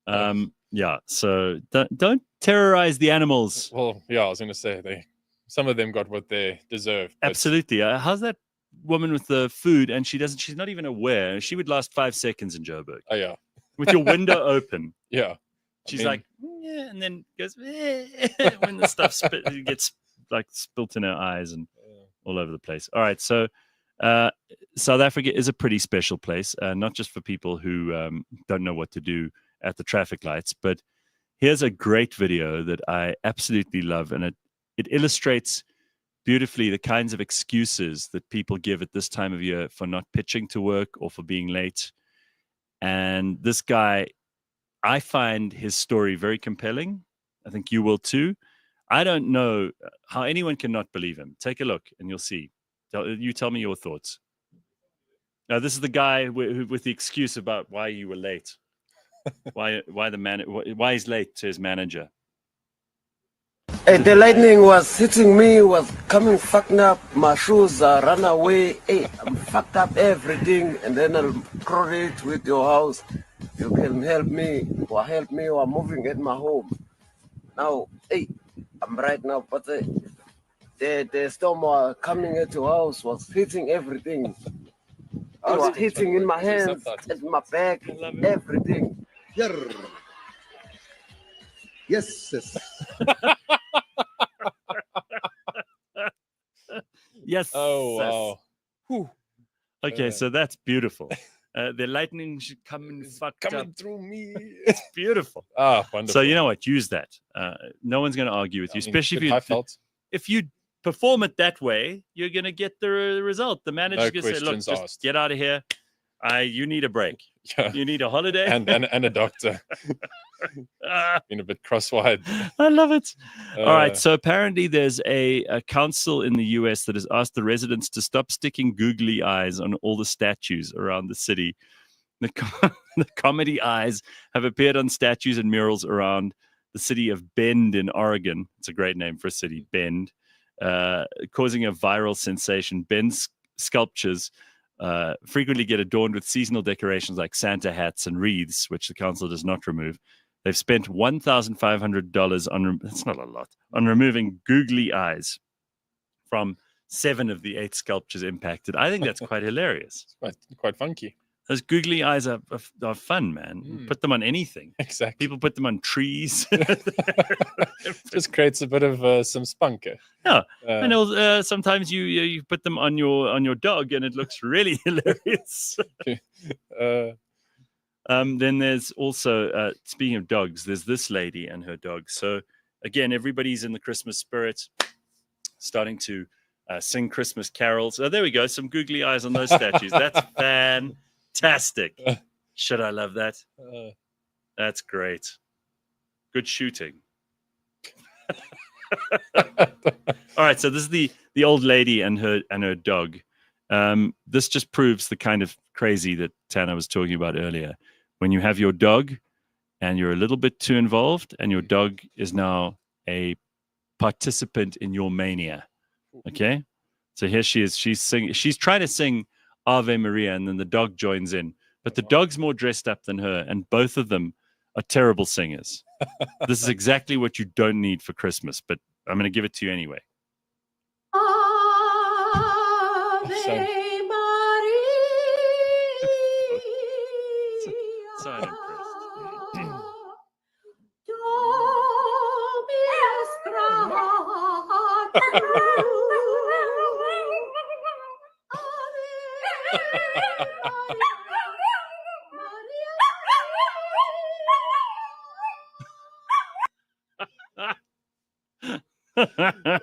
on? Yeah, so don't terrorize the animals. Well, yeah, I was going to say some of them got what they deserved. but- Absolutely. How's that woman with the food? And she's not even aware. She would last 5 seconds in Joburg Oh yeah, with your window open. yeah. She's mean- like, yeah, and then goes when the stuff gets like spilt in her eyes and all over the place. All right, so South Africa is a pretty special place, not just for people who don't know what to do at the traffic lights, but here's a great video that I absolutely love, and it illustrates beautifully the kinds of excuses that people give at this time of year for not pitching to work or for being late. And this guy, I find his story very compelling. I think you will too. I don't know how anyone can not believe him. Take a look and you'll see. You tell me your thoughts. Now, this is the guy with the excuse about why you were late. why he's late to his manager. Hey, the lightning was hitting me, was coming fucking up. My shoes ran away. Hey, I'm fucked up everything. And then I'll coordinate with your house. You can help me or moving at my home. Now, hey, I'm right now, but the storm coming at your house was hitting everything. It was hitting in my hands, at my back, everything. Yeah. Yes, yes. Yes. Oh wow. Whew. Okay, so that's beautiful. The lightning should come and fuck Coming up. through me. It's beautiful. Ah, wonderful. So you know what? Use that. No one's going to argue with you, especially if you perform it that way. You're going to get the result. The manager's going to say, "Look, questions just asked. get out of here. You need a break. Yeah. You need a holiday." and a doctor. Been a bit cross-eyed. I love it. All right. Uh, So apparently there's a council in the US that has asked the residents to stop sticking googly eyes on all the statues around the city. The comedy eyes have appeared on statues and murals around the city of Bend in Oregon. It's a great name for a city, Bend, causing a viral sensation. Bend's sculptures frequently get adorned with seasonal decorations like Santa hats and wreaths, which the council does not remove. They've spent $1,500 on, that's not a lot, on removing googly eyes from 7 of the 8 sculptures impacted. I think that's quite hilarious. quite funky. Those googly eyes are fun, man. Mm. Put them on anything. Exactly. People put them on trees. Just creates a bit of some spunk. Yeah. I know sometimes you put them on your dog and it looks really hilarious. Then there's also, speaking of dogs, there's this lady and her dog. So again, everybody's in the Christmas spirit, starting to sing Christmas carols. Oh, there we go. Some googly eyes on those statues. That's fantastic. Should I love that? That's great. Good shooting. All right, so this is the old lady and her dog. This just proves the kind of crazy that Tanner was talking about earlier. When you have your dog and you're a little bit too involved, and your dog is now a participant in your mania. Okay, so here she is. She's trying to sing Ave Maria, and then the dog joins in. But the dog's more dressed up than her, and both of them are terrible singers. This is exactly what you don't need for Christmas, but I'm going to give it to you anyway. So I'm impressed.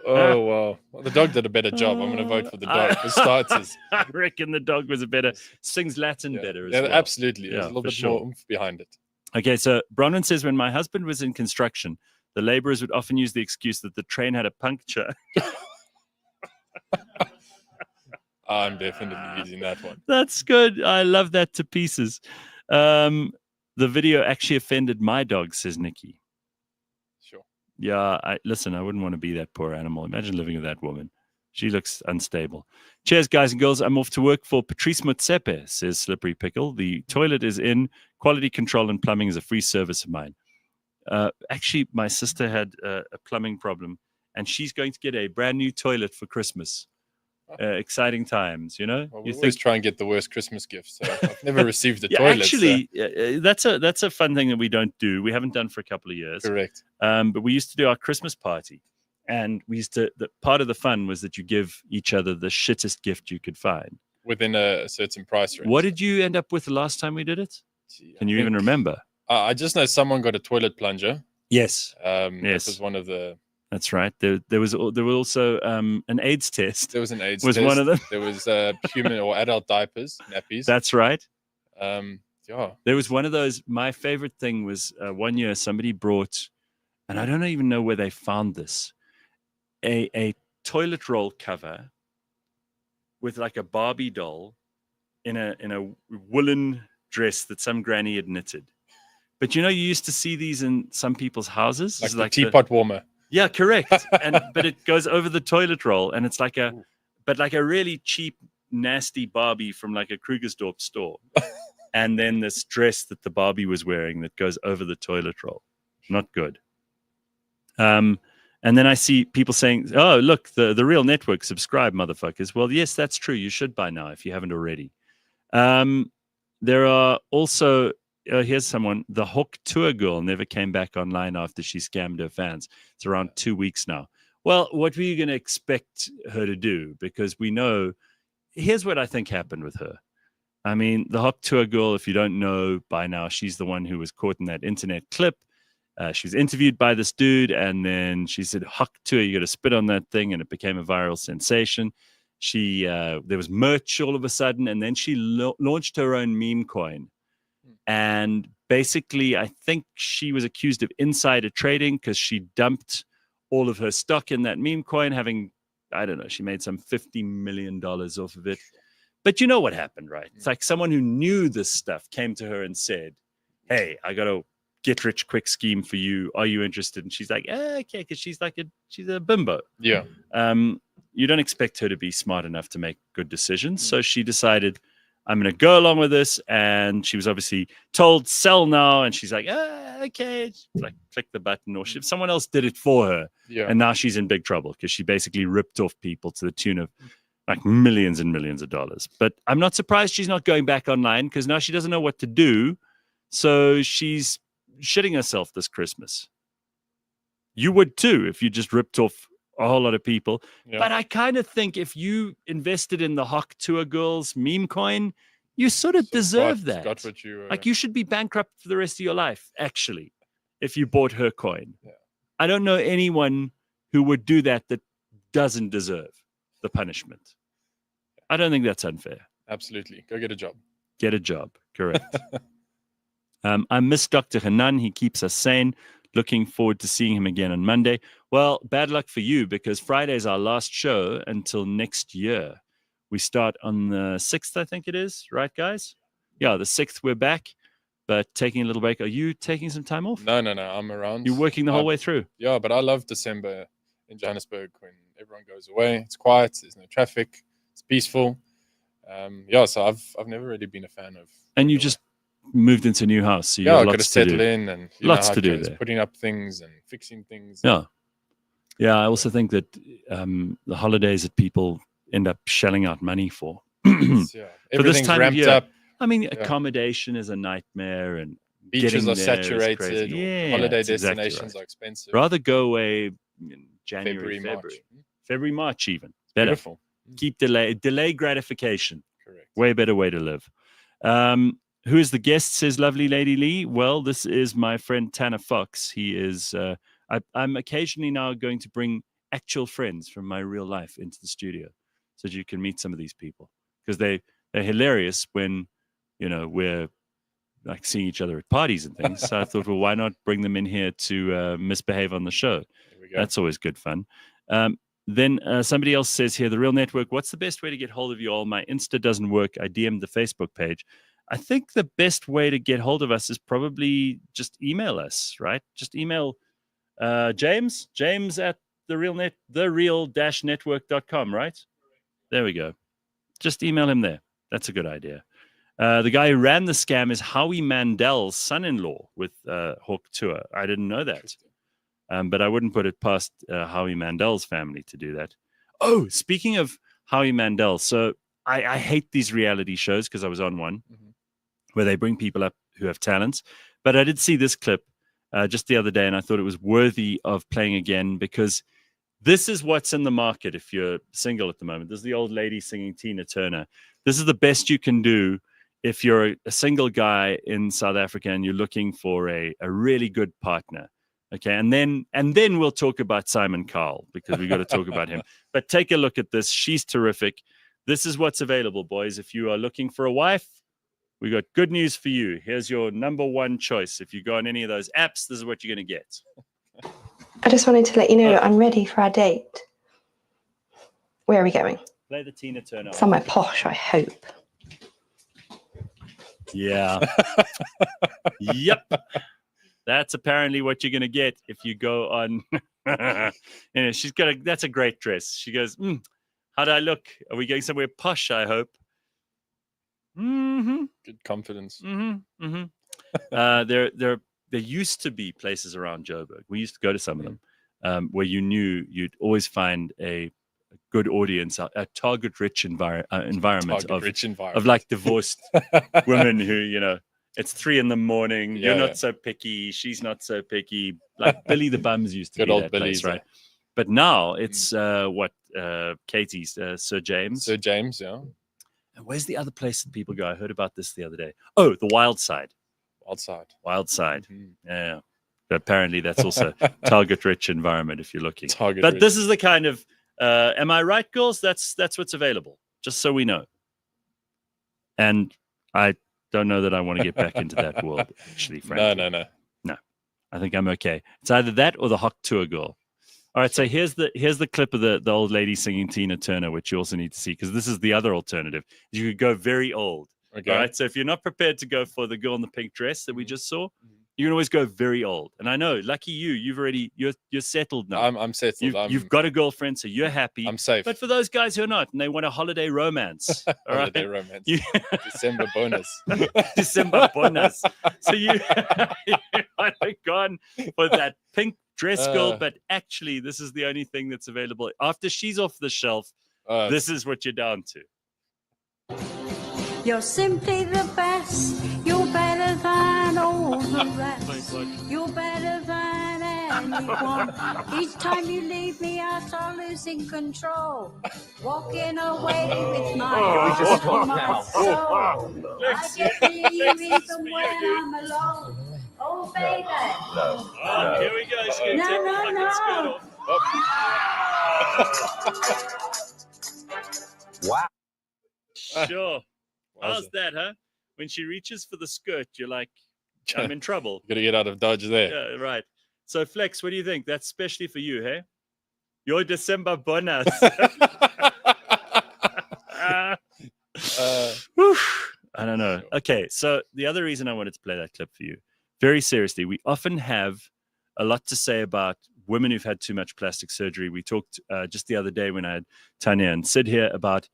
Oh, wow. Well, the dog did a better job. I'm going to vote for the dog for starters. I reckon the dog was sings Latin better as Yeah, well. absolutely. There's Yeah, a little for bit sure. more oomph behind it. Okay, so Bronwyn says, when my husband was in construction, the laborers would often use the excuse that the train had a puncture. I'm definitely using that one. That's good. I love that to pieces. The video actually offended my dog, says Nikki. Sure. Yeah, listen, I wouldn't want to be that poor animal. Imagine living with that woman. She looks unstable. Cheers, guys and girls. I'm off to work for Patrice Motsepe, says Slippery Pickle. The toilet is in. Quality control and plumbing is a free service of mine. Actually, my sister had a plumbing problem, and she's going to get a brand new toilet for Christmas. Exciting times, you know. Well, we always try and get the worst Christmas gifts. So I've never received a yeah, toilet. actually, that's a fun thing that we don't do. We haven't done for a couple of years. Correct. But we used to do our Christmas party, and we used to. Part of the fun was that you give each other the shittest gift you could find Within a certain price range. What did you end up with the last time we did it? Gee, Can you even remember? I just know someone got a toilet plunger. Yes. Yes. Yes. That was one of the. That's right. There was also an AIDS test. There was an AIDS Was test. one of them. There was human or adult diapers, nappies. That's right. Yeah. There was one of those. My favorite thing was one year somebody brought, and I don't even know where they found this, a toilet roll cover with like a Barbie doll in a woolen dress that some granny had knitted. But you know, you used to see these in some people's houses. Like It's the teapot warmer. Yeah, correct. But it goes over the toilet roll, and it's like a really cheap, nasty Barbie from like a Krugersdorp store. And then this dress that the Barbie was wearing that goes over the toilet roll. Not good. And then I see people saying, "Oh, look, the real network, subscribe, motherfuckers." Well, yes, that's true. You should by now if you haven't already. There are also. Here's someone. The Hook tour girl never came back online after she scammed her fans. It's around 2 weeks now. Well, what were you going to expect her to do? Because we know, here's what I think happened with her. I mean, the Hook tour girl, if you don't know by now, she's the one who was caught in that internet clip. She was interviewed by this dude, and then she said, "Hook tour, you got to spit on that thing," and it became a viral sensation. There was merch all of a sudden, and then she launched her own meme coin. And basically, I think she was accused of insider trading because she dumped all of her stock in that meme coin, having, I don't know, she made some $50 million off of it. But you know what happened, right? It's like someone who knew this stuff came to her and said, "Hey, I got a get rich quick scheme for you. Are you interested?" And she's like, "Okay," because she's a bimbo. Yeah. You don't expect her to be smart enough to make good decisions. So she decided, I'm going to go along with this. And she was obviously told, sell now. And she's like, okay. Like, click the button. Or someone else did it for her. Yeah. And now she's in big trouble because she basically ripped off people to the tune of like millions and millions of dollars. But I'm not surprised she's not going back online because now she doesn't know what to do. So she's shitting herself this Christmas. You would too if you just ripped off a whole lot of people. Yeah. But I kind of think if you invested in the Hawk Tour Girls meme coin, You sort of So deserve that. Got what you Like, you should be bankrupt for the rest of your life, actually, if you bought her coin. Yeah. I don't know anyone who would do that doesn't deserve the punishment. I don't think that's unfair. absolutely go get a job. Get a job. Correct. I miss Dr. Hanan. He keeps us sane. Looking forward to seeing him again on Monday. Well, bad luck for you, because Friday is our last show until next year. We start on the 6th, I think it is. Right, guys? Yeah, the 6th we're back, but taking a little break. Are you taking some time off? No, I'm around. You're working the whole way through? Yeah, but I love December in Johannesburg when everyone goes away. It's quiet. There's no traffic. It's peaceful. So I've never really been a fan of. And you just moved into a new house, so you I have got to lots to settle do. in and Lots how to it do goes, there. putting up things and fixing things. Yeah. I also think that the holidays that people end up shelling out money for. Yeah. Everything's time of ramped year, up. I mean, accommodation is a nightmare, and Beaches getting are there is saturated. crazy. Yeah, Holiday that's exactly destinations right. are expensive. Rather go away in January, February, March even. Better. Beautiful. Keep delay gratification. Correct. Way better way to live. Who is the guest, says lovely Lady Lee? Well, this is my friend Tanner Fox. He is, I'm occasionally now going to bring actual friends from my real life into the studio so that you can meet some of these people, because they're hilarious when, we're like seeing each other at parties and things. So I thought, well, why not bring them in here to misbehave on the show? There we go. That's always good fun. Then somebody else says here, The Real Network, what's the best way to get hold of you all? My Insta doesn't work. I DM'd the Facebook page. I think the best way to get hold of us is probably just email us, right? Just email James at thereal-network.com, right? There we go. Just email him there. That's a good idea. The guy who ran the scam is Howie Mandel's son-in-law with Hawk Tour. I didn't know that. But I wouldn't put it past Howie Mandel's family to do that. Oh, speaking of Howie Mandel, so I hate these reality shows because I was on one where they bring people up who have talents. But I did see this clip just the other day, and I thought it was worthy of playing again, because this is what's in the market if you're single at the moment. This is the old lady singing Tina Turner. This is the best you can do if you're a single guy in South Africa and you're looking for a really good partner. Okay, and then we'll talk about Simon Cowell, because we've got to talk about him. But take a look at this. She's terrific. This is what's available, boys. If you are looking for a wife, we got good news for you. Here's your number one choice. If you go on any of those apps, this is what you're going to get. I just wanted to let you know that I'm ready for our date. Where are we going? Play the Tina Turner. Somewhere posh, I hope. Yeah. Yep. That's apparently what you're going to get if you go on. That's a great dress. She goes, how do I look? Are we going somewhere posh, I hope? Mm-hmm. Good confidence. Mm-hmm. Mm-hmm. There used to be places around Joburg. We used to go to some of them where you knew you'd always find a good audience, a target-rich environment of like divorced women who, it's 3 a.m. You're not so picky. She's not so picky. Like Billy the Bums used to good be old that Billy's, place, right? But now it's Katie's, Sir James. Sir James, yeah. And where's the other place that people go? I heard about this the other day. Oh, the Wild Side. Wild Side. Mm-hmm. Yeah. But apparently that's also target-rich environment if you're looking. But this is the kind of, am I right, girls? That's what's available, just so we know. And I don't know that I want to get back into that world, actually, frankly. No. I think I'm okay. It's either that or the Hawk Tour girl. All right, so here's the clip of the old lady singing Tina Turner, which you also need to see, because this is the other alternative. You could go very old. Okay. All right, so if you're not prepared to go for the girl in the pink dress that we just saw, you can always go very old. And I know, lucky you're settled now. I'm settled. You've got a girlfriend, so you're happy. I'm safe. But for those guys who are not, and they want a holiday romance, all right? Holiday romance. December bonus. December bonus. So you might have gone for that pink dress girl, but actually, this is the only thing that's available. After she's off the shelf, this is what you're down to. You're simply the best. You're better than all the rest. You're better than anyone. Each time you leave me, I start losing control. Walking away with my heart and my soul. I get near you even when I'm alone. Oh, baby. Oh, here we go. She's going to No, take the no, fucking no. skirt off. Wow. Sure. How's Wowza. that, huh? When she reaches for the skirt, you're like, I'm in trouble. Gotta get out of Dodge there. Yeah, right. So, Flex, what do you think? That's especially for you, hey? Your December bonus. Whew. I don't know. Okay, so the other reason I wanted to play that clip for you, very seriously, we often have a lot to say about women who've had too much plastic surgery. We talked just the other day when I had Tanya and Sid here about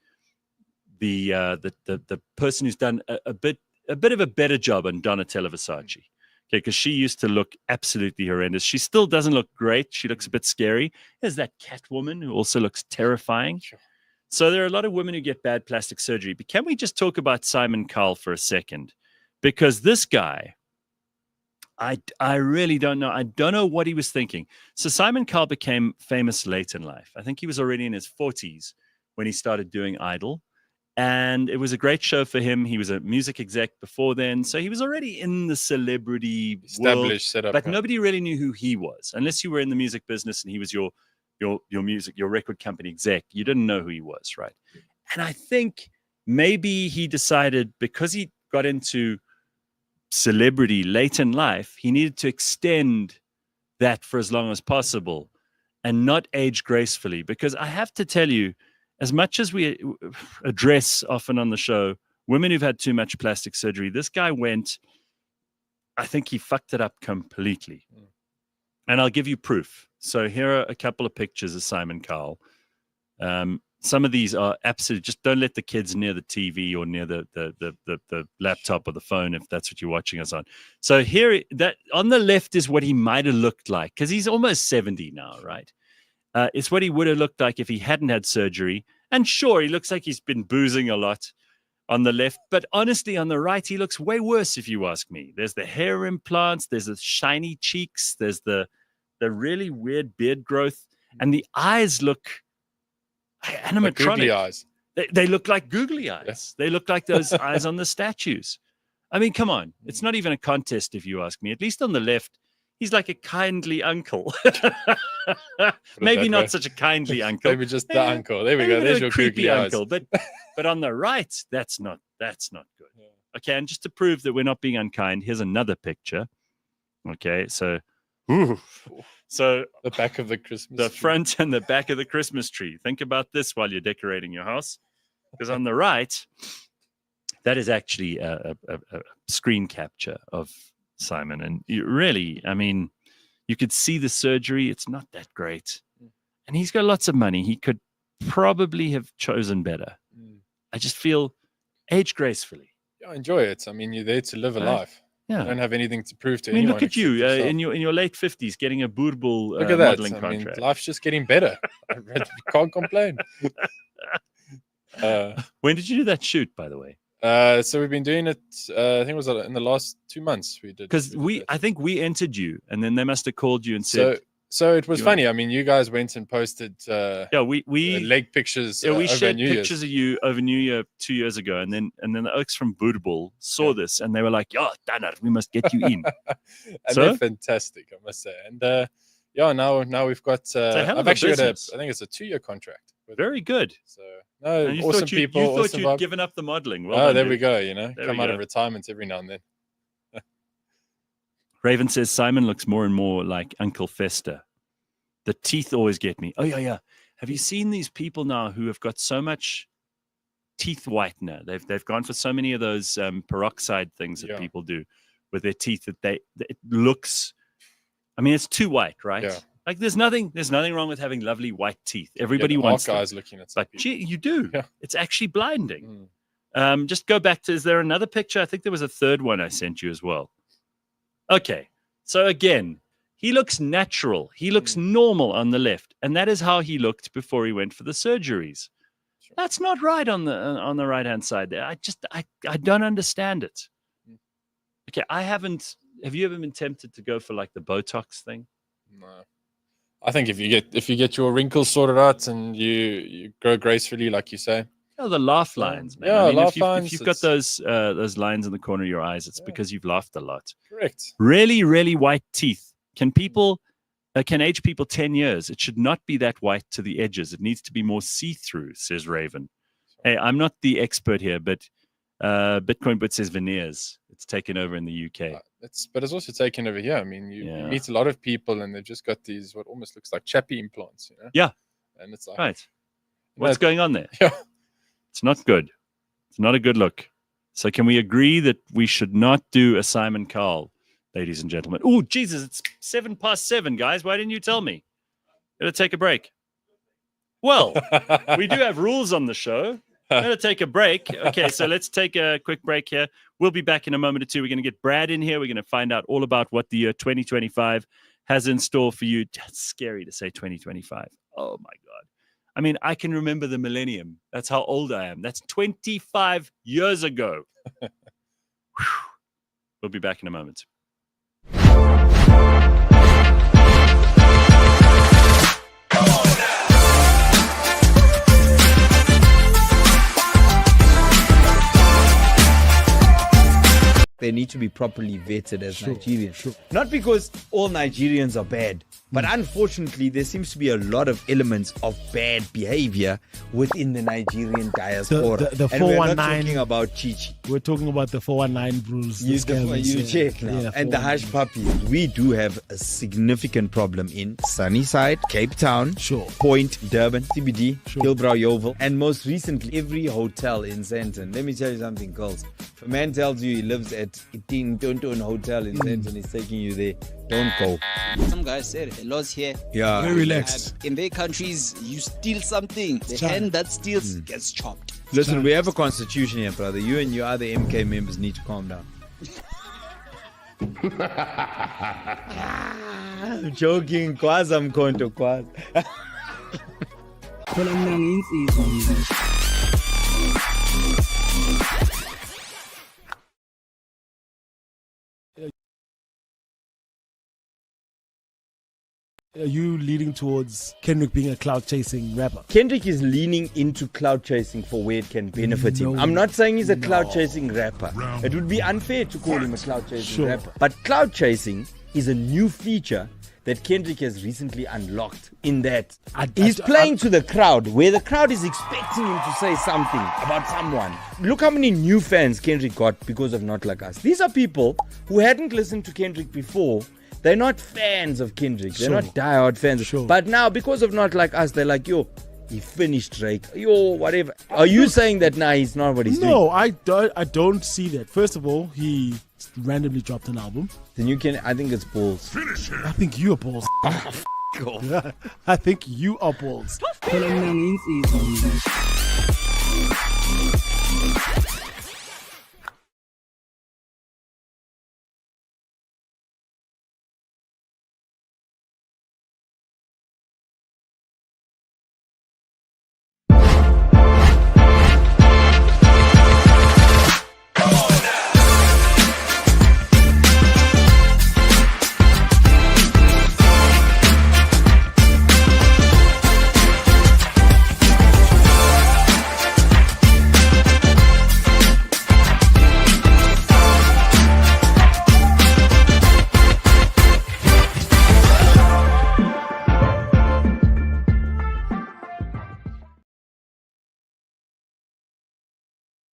the person who's done a bit of a better job on Donatella Versace. Okay, because she used to look absolutely horrendous. She still doesn't look great. She looks a bit scary. There's that Catwoman who also looks terrifying. Sure. So there are a lot of women who get bad plastic surgery. But can we just talk about Simon Cowell for a second? Because this guy, I really don't know. I don't know what he was thinking. So Simon Cowell became famous late in life. I think he was already in his 40s when he started doing Idol. And it was a great show for him. He was a music exec before then. So he was already in the celebrity Established world, setup. but nobody really knew who he was. Unless you were in the music business and he was your record company exec, you didn't know who he was, right? And I think maybe he decided because he got into celebrity late in life, he needed to extend that for as long as possible and not age gracefully. Because I have to tell you, as much as we address often on the show women who've had too much plastic surgery, this guy I think he fucked it up completely. And I'll give you proof. So here are a couple of pictures of Simon Cowell. Some of these are absolutely, just don't let the kids near the TV or near the laptop or the phone if that's what you're watching us on. So here, that on the left is what he might have looked like, because he's almost 70 now, right? It's what he would have looked like if he hadn't had surgery. And sure, he looks like he's been boozing a lot on the left. But honestly, on the right, he looks way worse, if you ask me. There's the hair implants. There's the shiny cheeks. There's the really weird beard growth. And the eyes look animatronic. Like googly eyes. They look like googly eyes. Yes. They look like those eyes on the statues. I mean, come on. It's not even a contest, if you ask me. At least on the left, he's like a kindly uncle. Maybe not such a kindly uncle. Maybe just the uncle. There we go. There's your creepy googly uncle. eyes. But on the right, that's not good. Yeah. Okay, and just to prove that we're not being unkind, here's another picture. Okay, so the back of the Christmas the tree. front and the back of the Christmas tree. Think about this while you're decorating your house, because on the right, that is actually a screen capture of Simon. And you really, I mean, you could see the surgery. It's not that great. And he's got lots of money. He could probably have chosen better. I just feel age gracefully. Yeah, enjoy it. I mean, you're there to live a life. Yeah. You don't have anything to prove to I mean, anyone. look at you except yourself. in your late 50s getting a boorball Look at that. modeling I mean, contract. life's just getting better. I can't complain. When did you do that shoot, by the way? So we've been doing it. I think it was in the last 2 months. We did, because I think we entered you, and then they must have called you and said. So it was funny. I mean, you guys went and posted. We leg pictures. Yeah, we over shared New pictures of you over New Year 2 years ago, and then the Oaks from Bootable saw this, and they were like, "Yeah, Tanner, we must get you in." And they're fantastic, I must say. And now we've got. I've actually got I think it's a 2-year contract. Very good. So awesome people. You thought awesome you'd vibe. given up the modeling. Well there done, we dude. go. You know, There come we out go. of retirement every now and then. Raven says Simon looks more and more like Uncle Fester. The teeth always get me. Oh yeah. Have you seen these people now who have got so much teeth whitener? They've gone for so many of those peroxide things that people do with their teeth that it looks. I mean, it's too white, right? Yeah. Like there's nothing wrong with having lovely white teeth. Everybody wants guys looking at. But gee, you do. Yeah. It's actually blinding. Just go back to. Is there another picture? I think there was a third one I sent you as well. Okay, so again. He looks natural. He looks normal on the left, and that is how he looked before he went for the surgeries. Sure. That's not right on the right hand side there. I don't understand it. Okay, I haven't. Have you ever been tempted to go for like the Botox thing? No. I think if you get your wrinkles sorted out and you grow gracefully, like you say. Oh, the laugh lines, man. Yeah, I mean, laugh if you've got lines, those lines in the corner of your eyes, it's Yeah. because you've laughed a lot. Correct. Really, really white teeth. Can age people 10 years? It should not be that white to the edges. It needs to be more see-through, says Raven. Hey, I'm not the expert here, but Bitcoin Bit says veneers. It's taken over in the UK. But it's also taken over here. I mean, you meet a lot of people and they've just got these what almost looks like chappy implants, you know? Yeah. And it's like, Right. What's going on there? Yeah. It's not good. It's not a good look. So can we agree that we should not do a Simon Cowell, ladies and gentlemen? Oh, Jesus, it's 7:07, guys. Why didn't you tell me? Gotta take a break. Well, we do have rules on the show. Gotta take a break. Okay, so let's take a quick break here. We'll be back in a moment or two. We're going to get Brad in here. We're going to find out all about what the year 2025 has in store for you. It's scary to say 2025. Oh, my God. I mean, I can remember the millennium. That's how old I am. That's 25 years ago. We'll be back in a moment. They need to be properly vetted as Nigerians. Not because all Nigerians are bad, but unfortunately, there seems to be a lot of elements of bad behavior within the Nigerian diaspora. The and we're not 419 talking about Chichi. We're talking about the 419 rules. You check now. Yeah, and the hush puppies. We do have a significant problem in Sunnyside, Cape Town, Point, Durban, CBD, Hillbrow, Yeovil, and most recently, every hotel in Sandton. Let me tell you something, girls. If a man tells you he lives at Itin Tonton Hotel in Sandton, he's taking you there, don't go. Some guys said the laws here. Yeah. Very relaxed. In their countries, you steal something, the hand that steals gets chopped. Listen, we have a constitution here, brother. You and your other MK members need to calm down. I'm joking. Kwazam konto kwaz. Are you leading towards Kendrick being a cloud chasing rapper? Kendrick is leaning into cloud chasing for where it can benefit him. I'm not saying he's a cloud chasing rapper. It would be unfair to call him a cloud chasing rapper. But cloud chasing is a new feature that Kendrick has recently unlocked, in that he's playing to the crowd, where the crowd is expecting him to say something about someone. Look how many new fans Kendrick got because of Not Like Us. These are people who hadn't listened to Kendrick before. They're not fans of Kendrick. They're not diehard fans. But now, because of Not Like Us, they're like, yo, he finished Drake. Yo, whatever. Are you saying that now he's not what he's doing? No, I don't see that. First of all, he randomly dropped an album. Then you can, I think it's balls. I think you are balls. I think you are balls.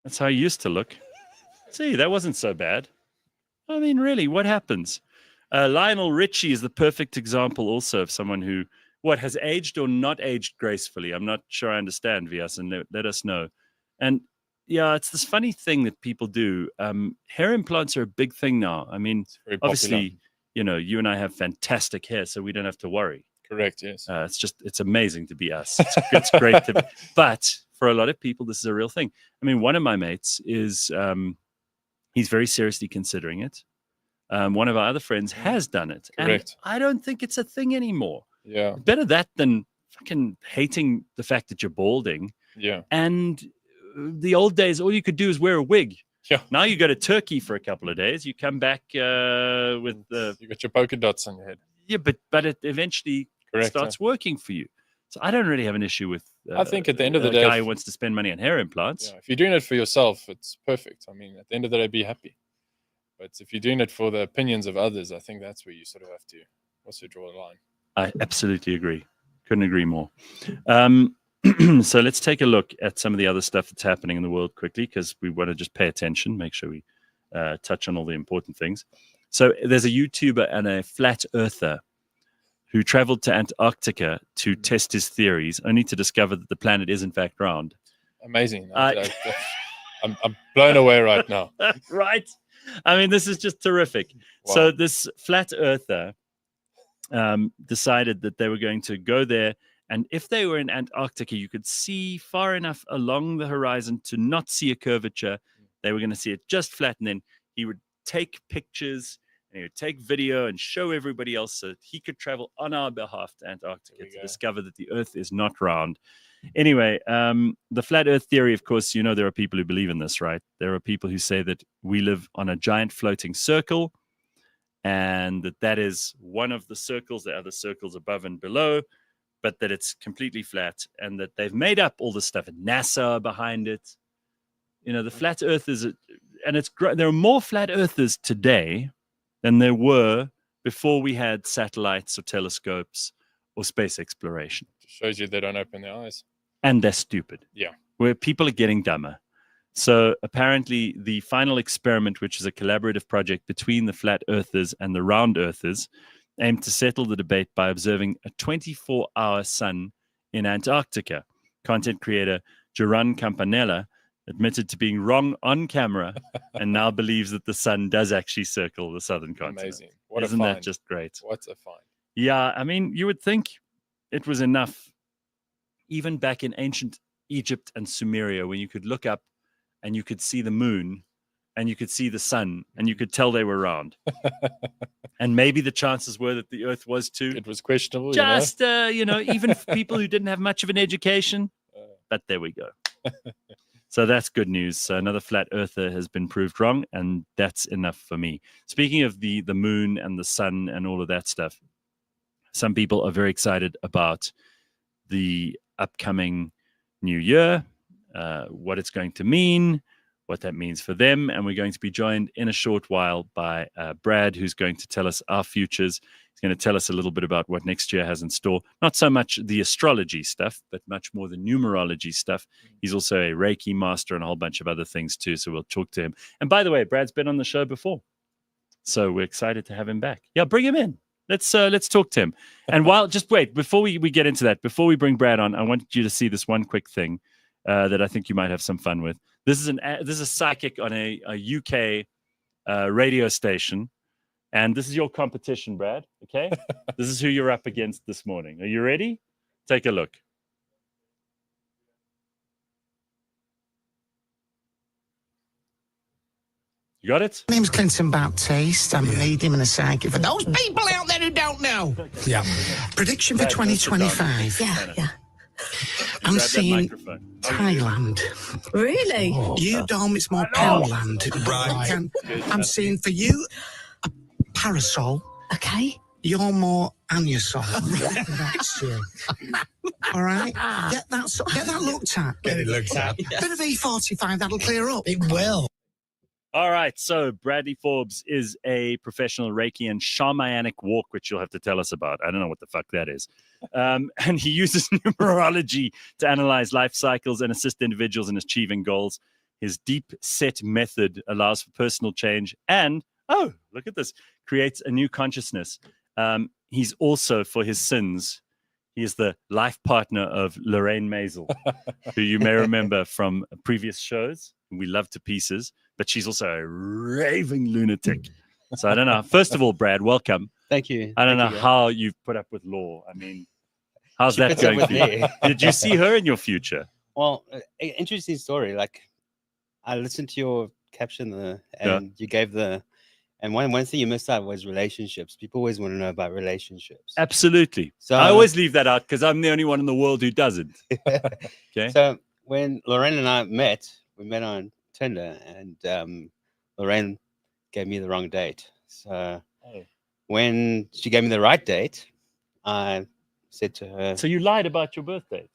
That's how he used to look. See, that wasn't so bad. I mean, really, what happens? Lionel Richie is the perfect example also of someone who, has aged or not aged gracefully? I'm not sure I understand, Vias, and let us know. And yeah, it's this funny thing that people do. Hair implants are a big thing now. I mean, obviously, you know, you and I have fantastic hair, so we don't have to worry. Correct, yes. It's amazing to be us. It's great to be. But for a lot of people, this is a real thing. I mean, one of my mates is, he's very seriously considering it. One of our other friends has done it. Correct. And I don't think it's a thing anymore. Yeah. Better that than fucking hating the fact that you're balding. Yeah. And the old days, all you could do is wear a wig. Yeah. Now you go to Turkey for a couple of days. You come back with the... You got your polka dots on your head. Yeah, but it eventually Correct, starts working for you. So I don't really have an issue with. I think at the end of the a day, guy who wants to spend money on hair implants. if you're doing it for yourself, it's perfect. I mean, at the end of the day, be happy. But if you're doing it for the opinions of others, I think that's where you sort of have to also draw a line. I absolutely agree. Couldn't agree more. So let's take a look at some of the other stuff that's happening in the world quickly, because we want to just pay attention, make sure we touch on all the important things. So there's a YouTuber and a flat earther who traveled to Antarctica to test his theories, only to discover that the planet is in fact round. Amazing. I'm blown away right now. Right? I mean, this is just terrific. Wow. So this flat earther decided that they were going to go there, and if they were in Antarctica, you could see far enough along the horizon to not see a curvature. They were going to see it just flat, and then he would take pictures and he would take video and show everybody else so that he could travel on our behalf to Antarctica to discover that the Earth is not round. Anyway, the flat Earth theory, of course, you know, there are people who believe in this, right? There are people who say that we live on a giant floating circle, and that is one of the circles. There are other circles above and below, but that it's completely flat, and that they've made up all this stuff, and NASA are behind it. You know, the flat Earth is, and there are more flat earthers today than there were before we had satellites or telescopes or space exploration. It shows you they don't open their eyes. And they're stupid. Yeah. Where people are getting dumber. So apparently the final experiment, which is a collaborative project between the flat earthers and the round earthers, aimed to settle the debate by observing a 24-hour sun in Antarctica. Content creator Geron Campanella admitted to being wrong on camera and now believes that the sun does actually circle the southern continent. Amazing. What Isn't a that find. just great? What a find. Yeah, I mean, you would think it was enough, even back in ancient Egypt and Sumeria, when you could look up and you could see the moon and you could see the sun and you could tell they were round. And maybe the chances were that the Earth was too. It was questionable. Just, even for people who didn't have much of an education. But there we go. So that's good news. So another flat earther has been proved wrong, and that's enough for me. Speaking of the moon and the sun and all of that stuff, some people are very excited about the upcoming new year, what it's going to mean, what that means for them. And we're going to be joined in a short while by Brad, who's going to tell us our futures. He's going to tell us a little bit about what next year has in store. Not so much the astrology stuff, but much more the numerology stuff. He's also a Reiki master and a whole bunch of other things too. So we'll talk to him. And by the way, Brad's been on the show before, so we're excited to have him back. Yeah, bring him in. Let's talk to him. And just wait, before we get into that, before we bring Brad on, I want you to see this one quick thing that I think you might have some fun with. This is a psychic on a UK radio station. And this is your competition, Brad, okay? This is who you're up against this morning. Are you ready? Take a look. You got it? My name's Clinton Baptiste. I'm a medium and a psychic. For those people out there who don't know. Yeah. Prediction for 2025. Yeah. I'm seeing Thailand. Really? You, Dom, it's more Poundland. Right. I'm seeing for you a parasol. Okay. You're more Anyasol. That's you. All right? Get that looked at. Get it looked at. Bit of E45, that'll clear up. It will. All right, so Bradley Forbes is a professional Reiki and shamanic walk, which you'll have to tell us about. I don't know what the fuck that is. And he uses numerology to analyze life cycles and assist individuals in achieving goals. His deep set method allows for personal change and, oh, look at this, creates a new consciousness. He's also, for his sins, he is the life partner of Lorraine Maisel, who you may remember from previous shows. We love to pieces, but she's also a raving lunatic. So I don't know. First of all, Brad, welcome. Thank you. I don't know how you've put up with Law. I mean, how's that going for you? Did you see her in your future? Well, interesting story. Like, I listened to your caption and you gave and one thing you missed out was relationships. People always want to know about relationships. Absolutely. So I always leave that out because I'm the only one in the world who doesn't. Okay. So when Lorraine and I met, we met on Tinder, and Lorraine gave me the wrong date. So when she gave me the right date, I said to her. So you lied about your birth date.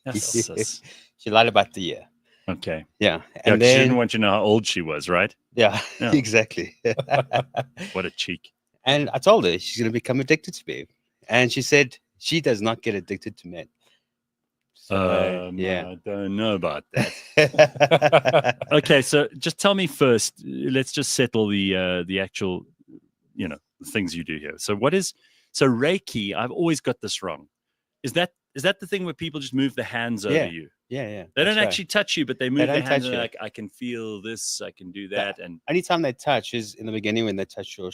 Yes. She lied about the year. Okay. Yeah. Yeah, And 'cause she then, didn't want you to know how old she was, right? yeah, Yeah. exactly. What a cheek. And I told her she's going to become addicted to me. And she said she does not get addicted to men. So, yeah. I don't know about that. Okay, so just tell me first. Let's just settle the actual, things you do here. So Reiki? I've always got this wrong. Is that the thing where people just move the hands over you? Yeah. They don't actually touch you, but they move their don't hands. touch And you. like, I can feel this. I can do that. And Anytime they touch is in the beginning when they touch your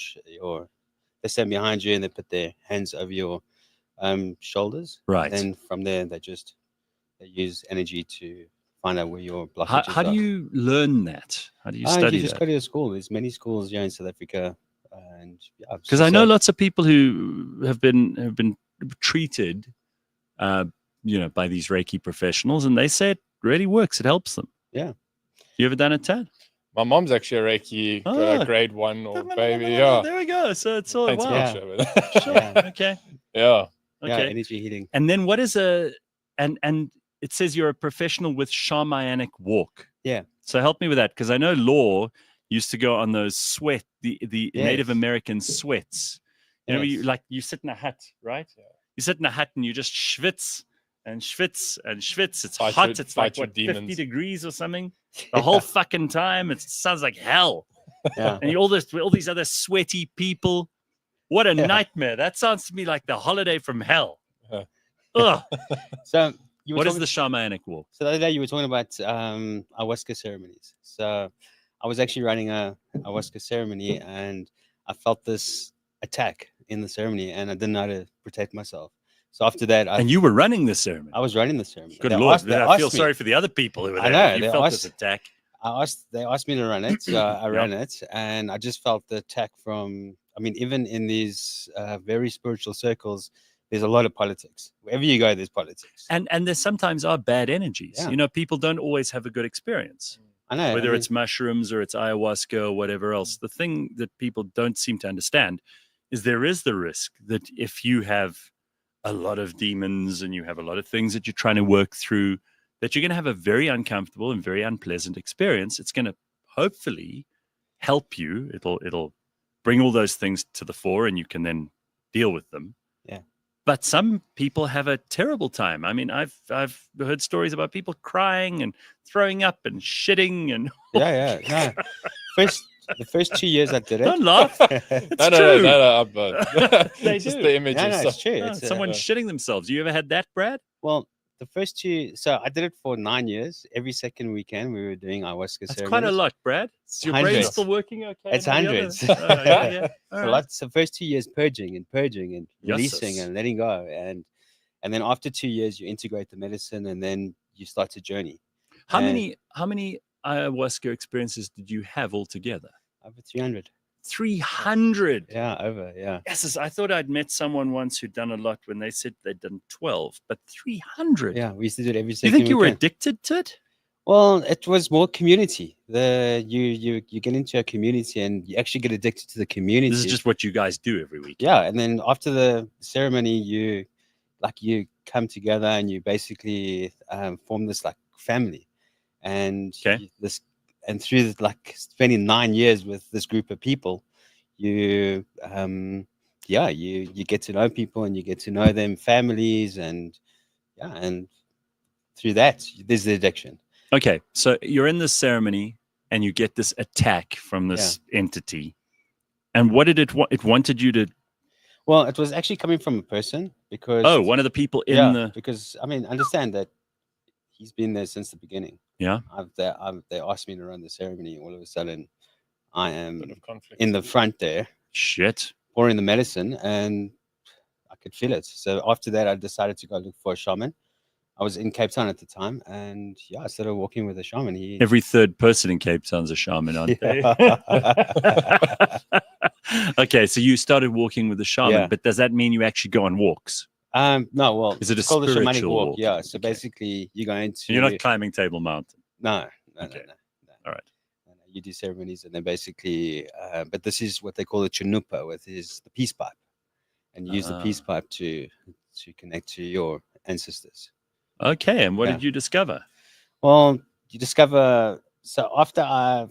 they stand behind you and they put their hands over your shoulders. Right. Then from there they use energy to find out where your blockages how do are. you learn that? How do you study You just that? go to a school. There's many schools here in South Africa, and Because I know lots of people who have been treated, by these Reiki professionals, and they say it really works. It helps them. Yeah. You ever done it, Tad? My mom's actually a Reiki grade 1 or baby. There we go. So it's all Paints a wow. picture, but- Sure. Yeah. Okay. Yeah. Yeah, Okay. energy healing. And then what is and it says you're a professional with shamanic walk. Yeah. So help me with that, because I know Law used to go on those the Native Yes. American sweats. You know, Yes. you sit in a hut, right? You sit in a hut and you just schwitz and schwitz and schwitz. It's Fight hot. your- It's like fight your what, 50 demons. degrees or something the whole fucking time. It sounds like hell. Yeah. And all these other sweaty people. What a nightmare. That sounds to me like the holiday from hell. Yeah. Ugh. So you were What is talking- the shamanic walk? So the other day you were talking about ayahuasca ceremonies. So I was actually running a ayahuasca ceremony and I felt this attack in the ceremony and I didn't know how to protect myself. So after that, And you were running the ceremony. I was running the ceremony. Good They Lord. asked- they I feel asked me- sorry for the other people who were I there. know, You they felt asked- this attack. They asked me to run it, so I ran it, and I just felt the attack from. I mean, even in these very spiritual circles, there's a lot of politics. Wherever you go, there's politics. And there sometimes are bad energies. Yeah. People don't always have a good experience. I know. Whether I mean, it's mushrooms or it's ayahuasca or whatever else. The thing that people don't seem to understand is there is the risk that if you have a lot of demons and you have a lot of things that you're trying to work through, that you're going to have a very uncomfortable and very unpleasant experience. It's going to hopefully help you. It'll bring all those things to the fore and you can then deal with them. Yeah. But some people have a terrible time. I mean, I've heard stories about people crying and throwing up and shitting and yeah. No. The first 2 years I did it. Don't laugh. It's No, true. but They just do. the images. No, it's true. Yeah, It's, someone shitting themselves. You ever had that, Brad? Well, the first two. So I did it for 9 years. Every second weekend, we were doing ayahuasca That's ceremonies. quite a lot, Brad. Is your brain Hundreds. still working okay? It's and the hundreds. other? Yeah. All So right. lots. The first 2 years purging and releasing Yeses. and letting go, and then after 2 years you integrate the medicine, and then you start to journey. How And many ayahuasca experiences did you have altogether? Over 300. 300. Yeah, over. Yeah. Yes, I thought I'd met someone once who'd done a lot when they said they'd done 12, but 300. Yeah, we used to do it every Do you second think you were weekend. addicted to it? Well, it was more community. You get into a community and you actually get addicted to the community. This is just what you guys do every week. Yeah, and then after the ceremony, you come together and you basically form this like family, and through like spending 9 years with this group of people, you get to know people and you get to know them families, and through that there's the addiction. Okay, so you're in this ceremony and you get this attack from this entity, and what did it want? It wanted you to. Well, it was actually coming from a person because one of the people in the. Because I mean, understand that he's been there since the beginning. Yeah. They asked me to run the ceremony. All of a sudden, I am Bit of conflict. in the front there. Shit. Pouring the medicine, and I could feel it. So after that, I decided to go look for a shaman. I was in Cape Town at the time, and I started walking with a shaman. Every third person in Cape Town's a shaman, aren't they? Okay, so you started walking with the shaman, but does that mean you actually go on walks? No, well, is it a it's called a shamanic spiritual walk? walk? Yeah, so basically you're going to. You're not climbing Table Mountain. No. All right. You do ceremonies, and then basically, but this is what they call a chanupa, with is the peace pipe, and you use the peace pipe to connect to your ancestors. Okay, and what did you discover? Well, you discover, so after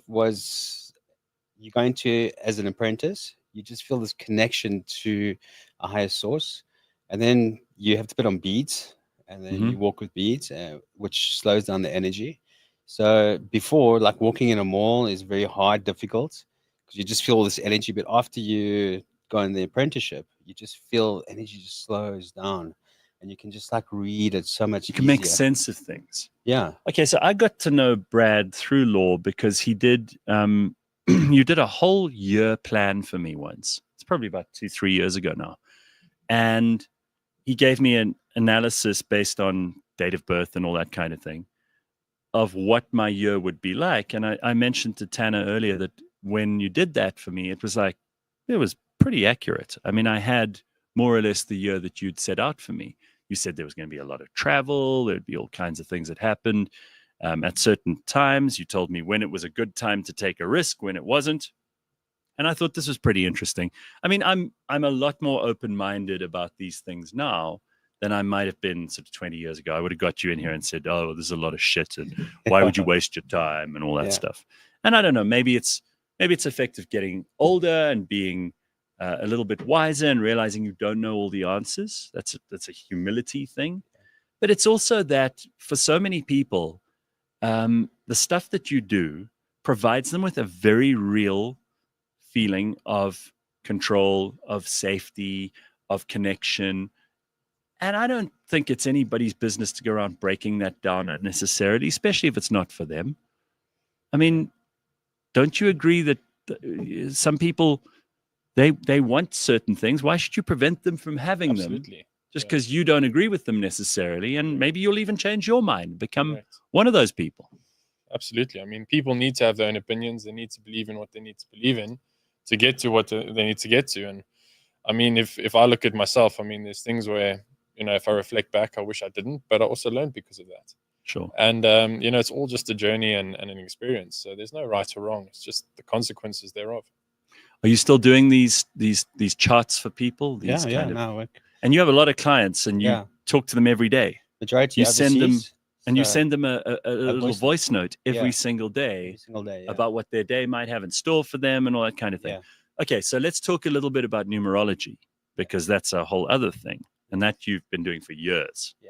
you're going to, as an apprentice, you just feel this connection to a higher source, and then you have to put on beads, and then you walk with beads, which slows down the energy. So before, like walking in a mall is very hard, difficult, because you just feel all this energy. But after you go in the apprenticeship, you just feel energy just slows down, and you can just like read it so much easier. You can make sense of things. Yeah. Okay, so I got to know Brad through law because he did. You did a whole year plan for me once. It's probably about 2-3 years ago now, and he gave me an analysis based on date of birth and all that kind of thing of what my year would be like. And I mentioned to Tanner earlier that when you did that for me, it was pretty accurate. I mean, I had more or less the year that you'd set out for me. You said there was going to be a lot of travel. There'd be all kinds of things that happened at certain times. You told me when it was a good time to take a risk, when it wasn't. And I thought this was pretty interesting. I mean, I'm a lot more open-minded about these things now than I might have been sort of 20 years ago. I would have got you in here and said, oh, there's a lot of shit, and why would you waste your time and all that stuff. And I don't know, maybe it's effective getting older and being a little bit wiser and realizing you don't know all the answers. That's a humility thing. But it's also that for so many people, the stuff that you do provides them with a very real feeling of control, of safety, of connection. And I don't think it's anybody's business to go around breaking that down unnecessarily, especially if it's not for them. I mean, don't you agree that some people, they want certain things? Why should you prevent them from having them just because you don't agree with them necessarily? And maybe you'll even change your mind, become one of those people. Absolutely. I mean, people need to have their own opinions. They need to believe in what they need to believe in to get to what they need to get to. And I mean, if I look at myself, I mean, there's things where, if I reflect back, I wish I didn't, but I also learned because of that. Sure. And, it's all just a journey and an experience. So there's no right or wrong. It's just the consequences thereof. Are you still doing these charts for people? These and you have a lot of clients, and you talk to them every day. Majority you send them, and you so send them a little voice note every single day, yeah. about what their day might have in store for them and all that kind of thing. Okay, so let's talk a little bit about numerology, because that's a whole other thing, and that you've been doing for years. Yeah.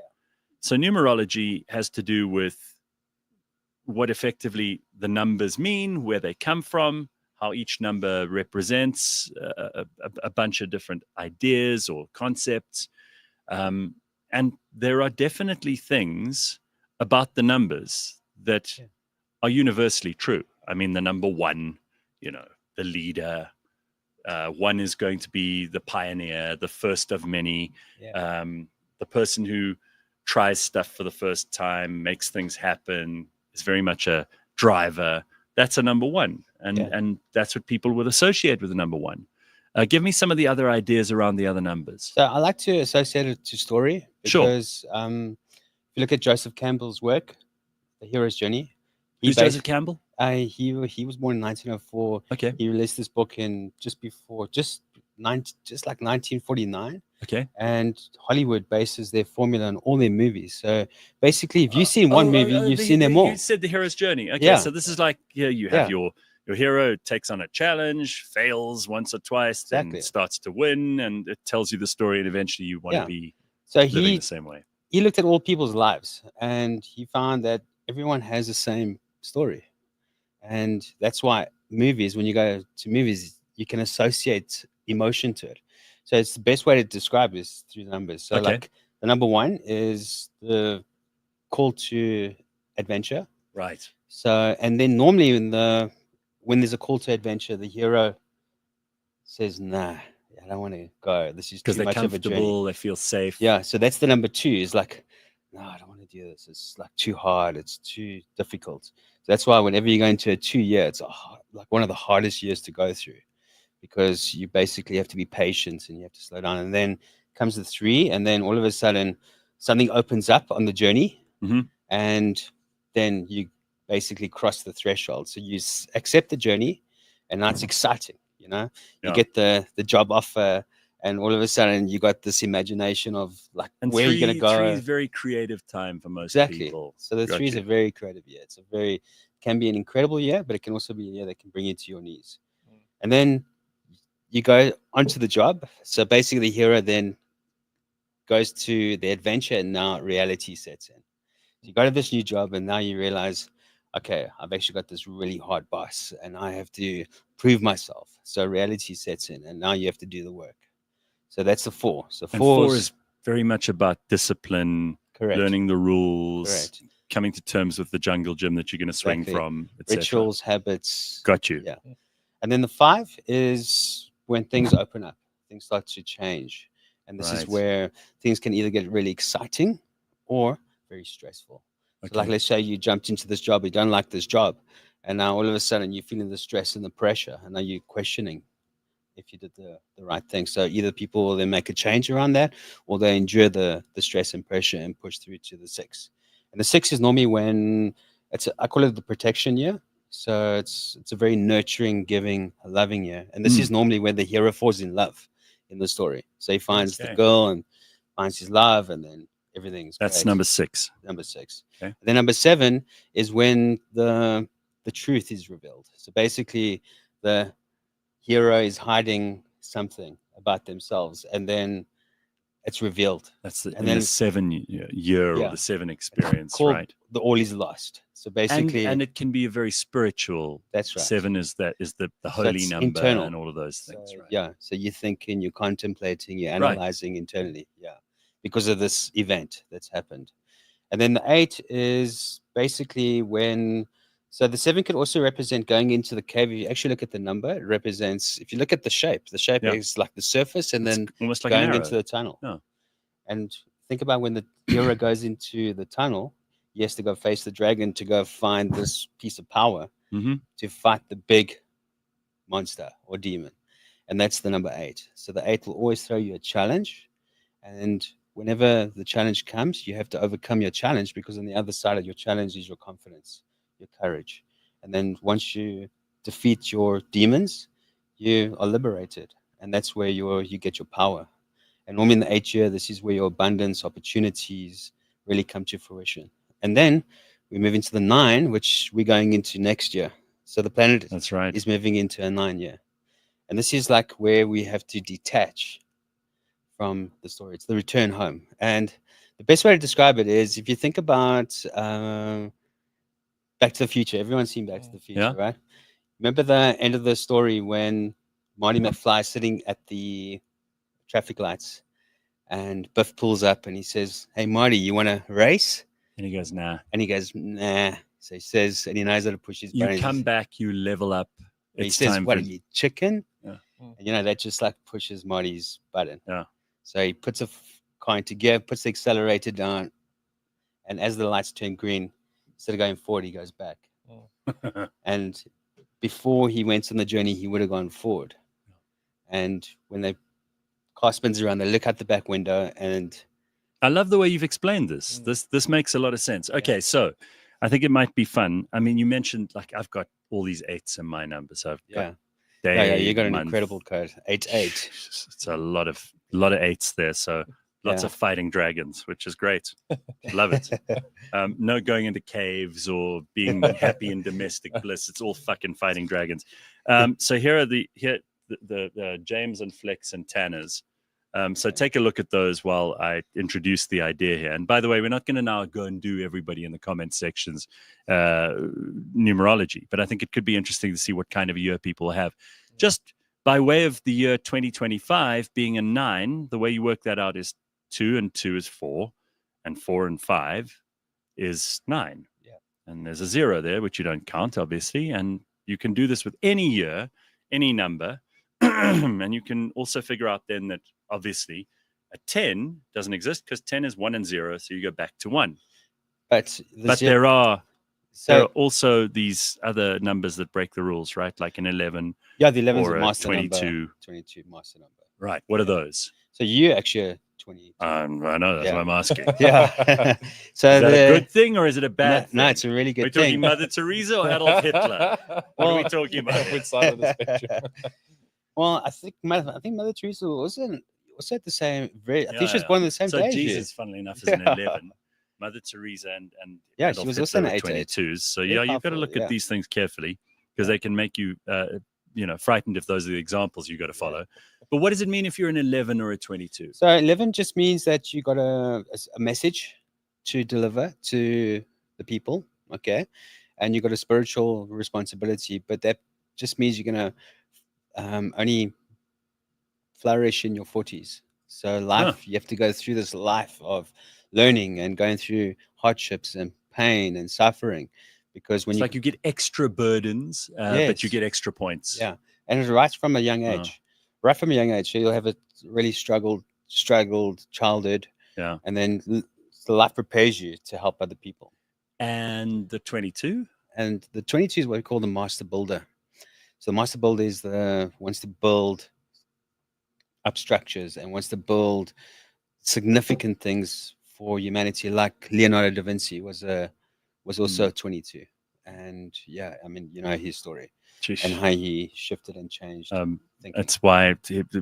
So numerology has to do with what effectively the numbers mean, where they come from, how each number represents a bunch of different ideas or concepts. And there are definitely things about the numbers that are universally true. I mean, the number one, the leader, one is going to be the pioneer, the first of many, the person who tries stuff for the first time, makes things happen, is very much a driver. That's a number one. And that's what people would associate with the number one. Give me some of the other ideas around the other numbers. So I like to associate it to story, because if you look at Joseph Campbell's work, The Hero's Journey. Who's Joseph Campbell? He was born in 1904. Okay. He released this book in just like 1949. Okay. And Hollywood bases their formula on all their movies. So basically, if you've seen one movie, you've seen them all. You said The Hero's Journey. Okay, so this is like, you have your hero takes on a challenge, fails once or twice, then starts to win, and it tells you the story, and eventually you want to be living the same way. He looked at all people's lives, and he found that everyone has the same story. And that's why movies, when you go to movies, you can associate emotion to it. So it's the best way to describe is through the numbers. So like the number one is the call to adventure. Right. So, and then normally when there's a call to adventure, the hero says, nah, I don't want to go. This is too much of a journey. They feel safe. Yeah. So that's the number two, is like, no, I don't want to do this. It's like too hard. It's too difficult. So that's why whenever you go into a 2 year, it's like one of the hardest years to go through, because you basically have to be patient and you have to slow down. And then comes the 3, and then all of a sudden something opens up on the journey, and then you basically cross the threshold. So you accept the journey, and now it's exciting. You know, you get the job offer, and all of a sudden you got this imagination of like and where you're going to go. 3 is very creative time for most people. So the 3 is a very creative year. It's a very, can be an incredible year, but it can also be a year that can bring you to your knees. And then you go onto the job. So basically the hero then goes to the adventure, and now reality sets in. So you go to this new job, and now you realize, okay, I've actually got this really hard boss, and I have to prove myself. So reality sets in, and now you have to do the work. So that's the 4. So 4 is very much about discipline, learning the rules, coming to terms with the jungle gym that you're going to swing from, etc. Rituals, habits. Got you. Yeah. And then the 5 is when things open up, things start to change. And this is where things can either get really exciting or very stressful. So like, let's say you jumped into this job, you don't like this job, and now all of a sudden you're feeling the stress and the pressure, and now you're questioning if you did the right thing. So either people will then make a change around that, or they endure the stress and pressure and push through to the 6. And the 6 is normally when I call it the protection year. So it's a very nurturing, giving, loving year. And this is normally when the hero falls in love in the story. So he finds the girl and finds his love, and then everything's That's great. number 6. Number 6. Okay. Then number 7 is when the truth is revealed. So basically the hero is hiding something about themselves, and then it's revealed. That's the 7 year or the 7 experience, right? The all is lost. So basically, and it can be a very spiritual. That's right. 7 is the holy number internal. and all of those things, right? Yeah. So you're thinking, you're contemplating, you're analyzing internally. Yeah. Because of this event that's happened. And then the 8 is basically when, so the 7 could also represent going into the cave. If you actually look at the number, it represents, if you look at the shape is like the surface, and then almost like going into the tunnel. Yeah. And think about when the hero goes into the tunnel, he has to go face the dragon to go find this piece of power to fight the big monster or demon. And that's the number 8. So the 8 will always throw you a challenge. And whenever the challenge comes, you have to overcome your challenge, because on the other side of your challenge is your confidence, your courage. And then once you defeat your demons, you are liberated. And that's where you get your power. And normally in the 8th year, this is where your abundance, opportunities really come to fruition. And then we move into the 9, which we're going into next year. So the planet is moving into a 9 year. And this is like where we have to detach from the story. It's the return home. And the best way to describe it is, if you think about Back to the Future. Everyone's seen Back to the Future, right? Remember the end of the story when Marty McFly is sitting at the traffic lights, and Biff pulls up and he says, "Hey, Marty, you want to race?" And he goes, "Nah." And he goes, "Nah." So he says, and he knows how to push his buttons. You come back, you level up. He says, "What are you, chicken?" Yeah. And that just like pushes Marty's button. Yeah. So he puts a car into gear, puts the accelerator down, and as the lights turn green, instead of going forward, he goes back. And before he went on the journey, he would have gone forward. And when the car spins around, they look out the back window, and I love the way you've explained this. This makes a lot of sense. Okay, so I think it might be fun. I mean, you mentioned, like, I've got all these 8s in my number, so I've got day, you got an month. incredible code. 8-8. It's a lot of 8s there. So lots of fighting dragons, which is great. Love it. No going into caves or being happy in domestic bliss. It's all fucking fighting dragons. So here are the James and Flex and Tanners. So take a look at those while I introduce the idea here. And by the way, we're not going to now go and do everybody in the comment sections numerology, but I think it could be interesting to see what kind of a year people have. Just by way of the year 2025 being a 9, the way you work that out is 2 and 2 is 4, and 4 and 5 is 9. Yeah. And there's a 0 there, which you don't count, obviously. And you can do this with any year, any number. And you can also figure out then that obviously a 10 doesn't exist, because 10 is 1 and 0, so you go back to 1. But there are also these other numbers that break the rules, right? Like an 11. Yeah, the 11 is or a master 22. number. 22 master number. Right. What are those? So you actually are 22. I know, that's Yeah. why I'm asking. Yeah. So is that a good thing or is it a bad thing? No, it's a really good Are we thing. talking Mother Teresa or Adolf Hitler? What are we talking about? Which side of the spectrum? Well, I think Mother Teresa also at the same. I think she was Yeah. born on the same So day. as Jesus, you. funnily enough, is an 11. Mother Teresa and Yeah, Adolf she was Hitler also an were 88. 22s. So Very yeah, you've got to powerful, look yeah. at these things carefully because they can make you, frightened if those are the examples you got to follow. But what does it mean if you're an 11 or a 22? So 11 just means that you got a message to deliver to the people, okay, and you got a spiritual responsibility. But that just means you're gonna only flourish in your 40s. So life, you have to go through this life of learning and going through hardships and pain and suffering, because when It's like you get extra burdens, but you Yes. get extra points. Yeah, and it's right from a young age. Right from a young age, so you'll have a really struggled childhood. Yeah. And then the life prepares you to help other people. And the 22? And the 22 is what we call the master builder. So the master builder is wants to build up structures and wants to build significant things for humanity. Like Leonardo da Vinci was also 22, and yeah, I mean, you know his story and how he shifted and changed. That's why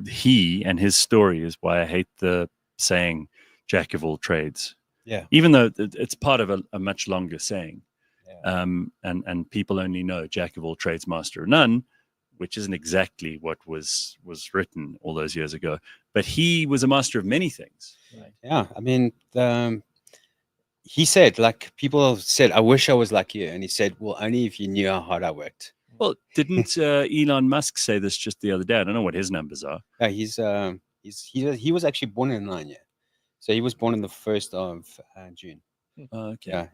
he and his story is why I hate the saying "jack of all trades." Yeah. Even though it's part of a much longer saying, and people only know "jack of all trades, master of none," which isn't exactly what was written all those years ago. But he was a master of many things. Right? Yeah, I mean, he said, like, people said, "I wish I was like you," and he said, "Well, only if you knew how hard I worked." Well, didn't Elon Musk say this just the other day? I don't know what his numbers are. Yeah, he was actually born in 9 year, so he was born on the 1st of June. Okay. Yeah.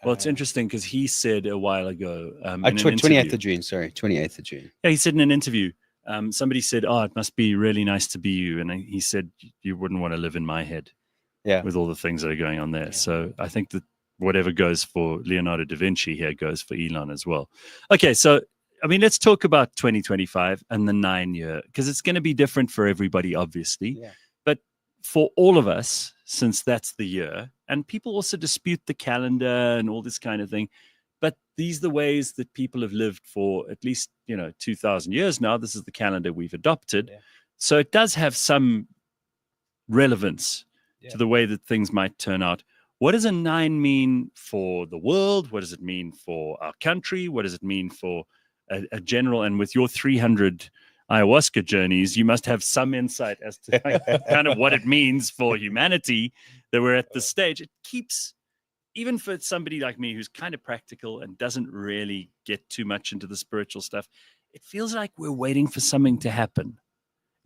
Well, it's interesting because he said a while ago, in an 28th interview, of June. Sorry, 28th of June. Yeah, he said in an interview, somebody said, "Oh, it must be really nice to be you," and he said, "You wouldn't want to live in my head." Yeah. With all the things that are going on there. So I think that whatever goes for Leonardo da Vinci here goes for Elon as well. Okay, so I mean, let's talk about 2025 and the 9 year, because it's going to be different for everybody, obviously. Yeah. But for all of us, since that's the year, and people also dispute the calendar and all this kind of thing, but these are the ways that people have lived for at least 2,000 years now. This is the calendar we've adopted. Yeah. So it does have some relevance to the way that things might turn out. What does a 9 mean for the world? What does it mean for our country? What does it mean for a general? And with your 300 ayahuasca journeys, you must have some insight as to kind of what it means for humanity that we're at this stage. It keeps, even for somebody like me who's kind of practical and doesn't really get too much into the spiritual stuff, it feels like we're waiting for something to happen.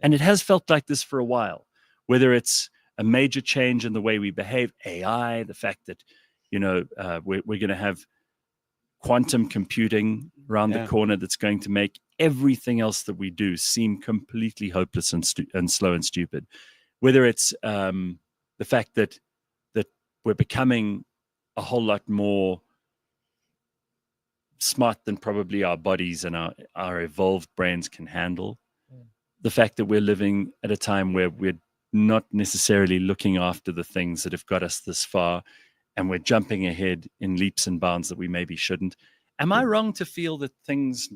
And it has felt like this for a while, whether it's a major change in the way we behave, AI, the fact that, we're going to have quantum computing around the corner that's going to make everything else that we do seem completely hopeless and slow and stupid. Whether it's the fact that we're becoming a whole lot more smart than probably our bodies and our evolved brains can handle. The fact that we're living at a time where we're not necessarily looking after the things that have got us this far, and we're jumping ahead in leaps and bounds that we maybe shouldn't. Am I wrong to feel that things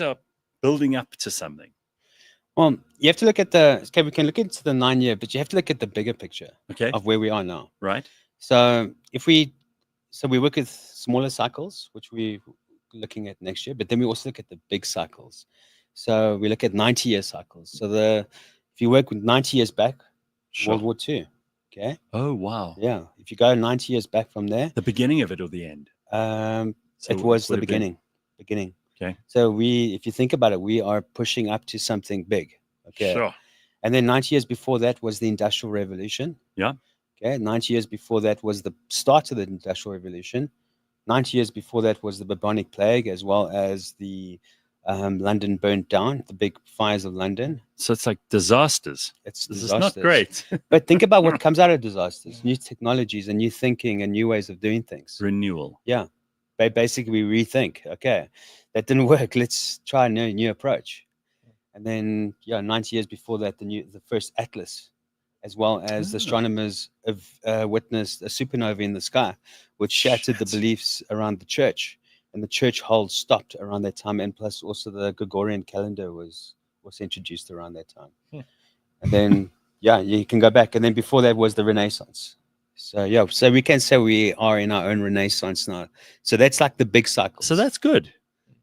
are building up to something? Well, you have to look at we can look into the 9 year, but you have to look at the bigger picture of where we are now. Right. So we work with smaller cycles, which we're looking at next year, but then we also look at the big cycles. So we look at 90-year cycles. So if you work with 90 years back, World War II. Okay. Oh, wow. Yeah. If you go 90 years back from there. The beginning of it or the end? It was the beginning. Beginning. Okay. So if you think about it, we are pushing up to something big. Okay. Sure. And then 90 years before that was the Industrial Revolution. Yeah. Okay. 90 years before that was the start of the Industrial Revolution. 90 years before that was the bubonic plague, as well as the London burnt down, the big fires of London. So it's like disasters. This is not great. But think about what comes out of disasters: new technologies and new thinking and new ways of doing things. Renewal. Yeah. Basically, we rethink. Okay, that didn't work. Let's try a new approach. And then, 90 years before that, the first atlas as well as astronomers have witnessed a supernova in the sky, which shattered the beliefs around the church. And the church hold stopped around that time. And plus also the Gregorian calendar was introduced around that time. And then, you can go back. And then before that was the Renaissance. So, so we can say we are in our own Renaissance now. So that's like the big cycle. So that's good.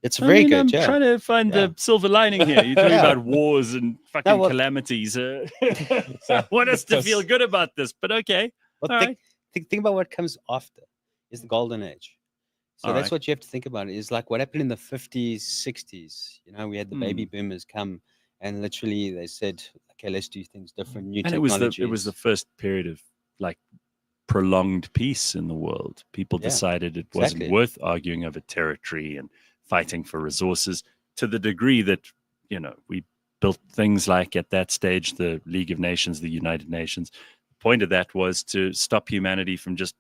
It's very good. I'm trying to find the silver lining here. You're talking about wars and fucking calamities. I want us to feel good about this, but okay. Well, think about what comes after is the golden age. So that's what you have to think about. Is like what happened in the 50s, 60s. You know, we had the baby boomers come, and literally they said, "Okay, let's do things different." New technologies. It was the first period of like prolonged peace in the world. People decided it wasn't worth arguing over territory and fighting for resources, to the degree that, you know, we built things like at that stage the League of Nations, the United Nations. The point of that was to stop humanity from just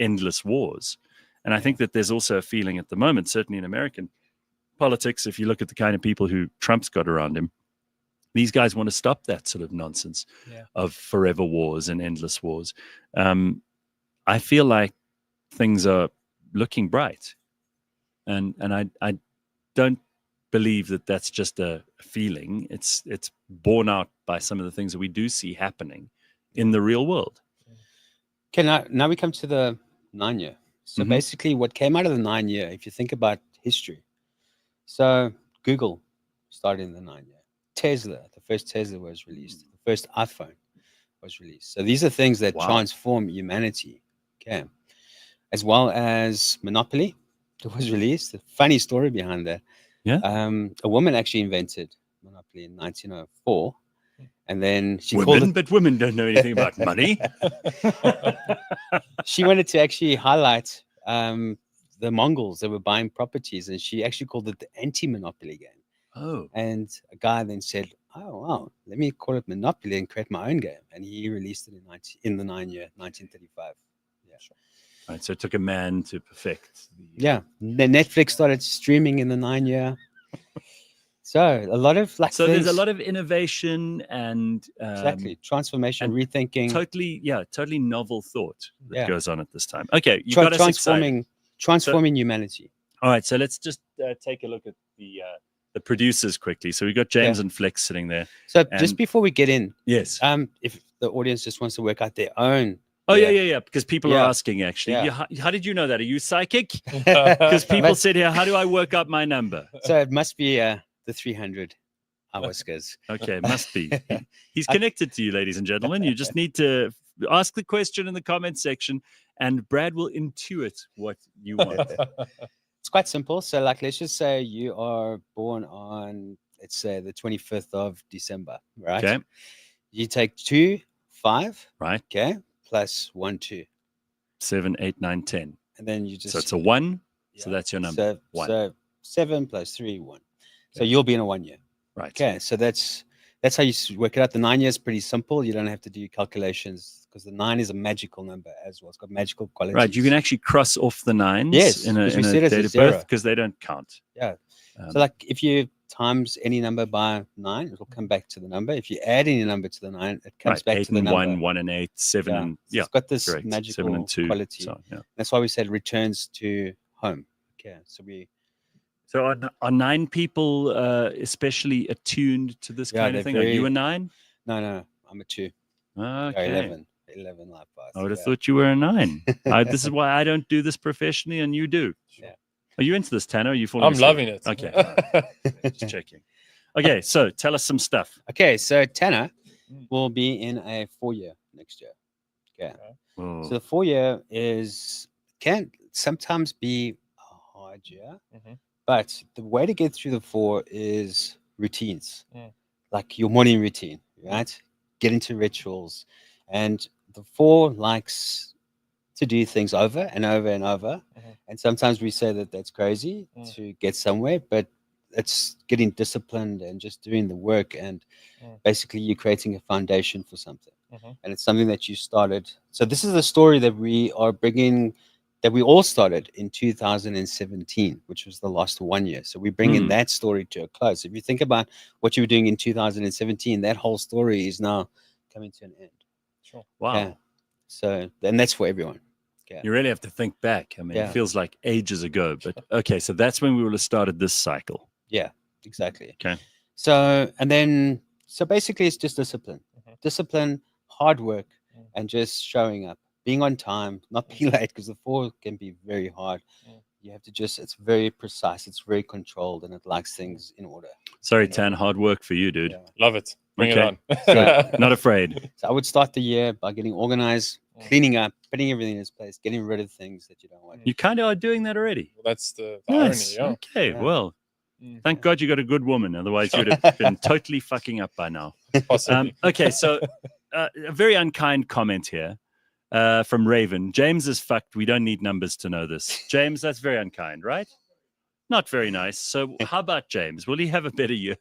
endless wars. And I think that there's also a feeling at the moment, certainly in American politics, if you look at the kind of people who Trump's got around him, these guys want to stop that sort of nonsense of forever wars and endless wars. I feel like things are looking bright. And I don't believe that that's just a feeling. It's borne out by some of the things that we do see happening in the real world. Okay, now we come to the 9 year. So basically what came out of the 9 year, if you think about history. So Google started in the 9 year. Tesla, the first Tesla was released. The first iPhone was released. So these are things that transform humanity. Okay. As well as Monopoly. It was released. A funny story behind that. Yeah. A woman actually invented Monopoly in 1904, and then she called it. But women don't know anything about money. She wanted to actually highlight the Mongols that were buying properties, and she actually called it the anti-monopoly game. Oh. And a guy then said, "Oh wow, let me call it Monopoly and create my own game." And he released it in the 9 year, 1935. Yeah. Sure. Right, so it took a man to perfect. The Netflix started streaming in the 9 year. So a lot of like. So there's a lot of innovation and exactly transformation, and rethinking. Totally novel thought that goes on at this time. Okay, you got us transforming humanity. All right, so let's just take a look at the producers quickly. So we got James and Flex sitting there. So just before we get in, yes, if the audience just wants to work out their own. Oh, yeah. Because people are asking, actually. Yeah. How did you know that? Are you psychic? Because people said here, how do I work out my number? So it must be the 300 Oscars. Okay, must be. He's connected to you, ladies and gentlemen. You just need to ask the question in the comment section, and Brad will intuit what you want. It's quite simple. So, like, let's just say you are born on, let's say, the 25th of December, right? Okay. You take 2, 5. Right. Okay. Plus 1, 2. 7, 8, 9, 10. And then you just. So it's a 1. Yeah. So that's your number. 1. So 7 plus 3, 1. So you'll be in a 1 year. Right. Okay. So that's how you work it out. The 9 years is pretty simple. You don't have to do calculations because the 9 is a magical number as well. It's got magical qualities. Right. You can actually cross off the 9s in a date of birth because they don't count. Yeah. So like if you times any number by 9, it will come back to the number. If you add any number to the 9, it comes back to the number. 1, 1 and 8, 7 and it's got this correct. magical 7 and 2, quality. So, yeah. That's why we said returns to home. Okay. So are 9 people especially attuned to this kind of thing? Are you a 9? No, I'm a 2. Okay. 11 life paths. I would have thought you were a 9. This is why I don't do this professionally and you do. Yeah. Are you into this, Tanner? Are you I'm loving it. Okay. Just checking. Okay, so tell us some stuff. Okay, so Tanner will be in a 4 year next year. Okay. Oh. So the 4 year can sometimes be a hard year, but the way to get through the 4 is routines, like your morning routine, right? Get into rituals. And the 4 likes to do things over and over and over. And sometimes we say that that's crazy to get somewhere, but it's getting disciplined and just doing the work. And basically you're creating a foundation for something. And it's something that you started. So this is the story that we are bringing, that we all started in 2017, which was the last 1 year. So we're bringing that story to a close. If you think about what you were doing in 2017, that whole story is now coming to an end. Sure. Wow. Yeah. So, and that's for everyone. Yeah. You really have to think back. I mean, Yeah. it feels like ages ago, but okay. So that's when we would have started this cycle. Yeah, exactly. Okay. So, and then, so basically it's just discipline, discipline, hard work, and just showing up, being on time, not being late, because the 4 can be very hard. You have to just, it's very precise, it's very controlled, and it likes things in order. Sorry, Tan, hard work for you, dude. Love it. Bring it on. Good. Not afraid. So I would start the year by getting organized, cleaning up, putting everything in its place, getting rid of things that you don't want. You kind of are doing that already. Well, that's the Yes. irony. Okay. Yeah. Well, thank God you got a good woman. Otherwise, you'd have been totally fucking up by now. Possibly. Okay. So a very unkind comment here from Raven. James is fucked. We don't need numbers to know this. James, that's very unkind, right? Not very nice. So how about James? Will he have a better year?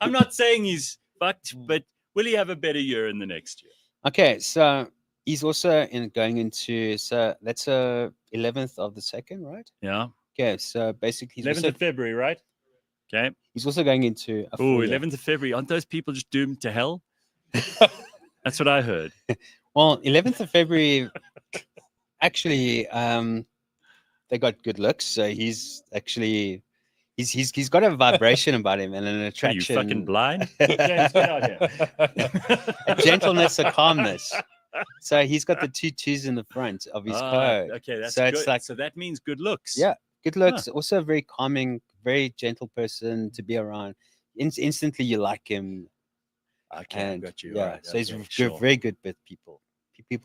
I'm not saying he's fucked, but will he have a better year in the next year? Okay, so he's also going into, so that's 11th of the 2nd, right? Yeah. Okay, so basically 11th of February, right? Okay. He's also going into a Oh, full year. 11th of February. Aren't those people just doomed to hell? That's what I heard. Well, 11th of February, actually, they got good looks. So he's actually, he's got a vibration about him and an attraction. Are you fucking blind? James, get out here. A gentleness, a calmness. So he's got the 2 2s in the front of his code. Okay, that's so good. it's like, So that means good looks. yeah, good looks. Also a very calming, very gentle person to be around. Instantly you like him. Okay, And I got you. yeah, All right, so he's okay, a sure. very good with people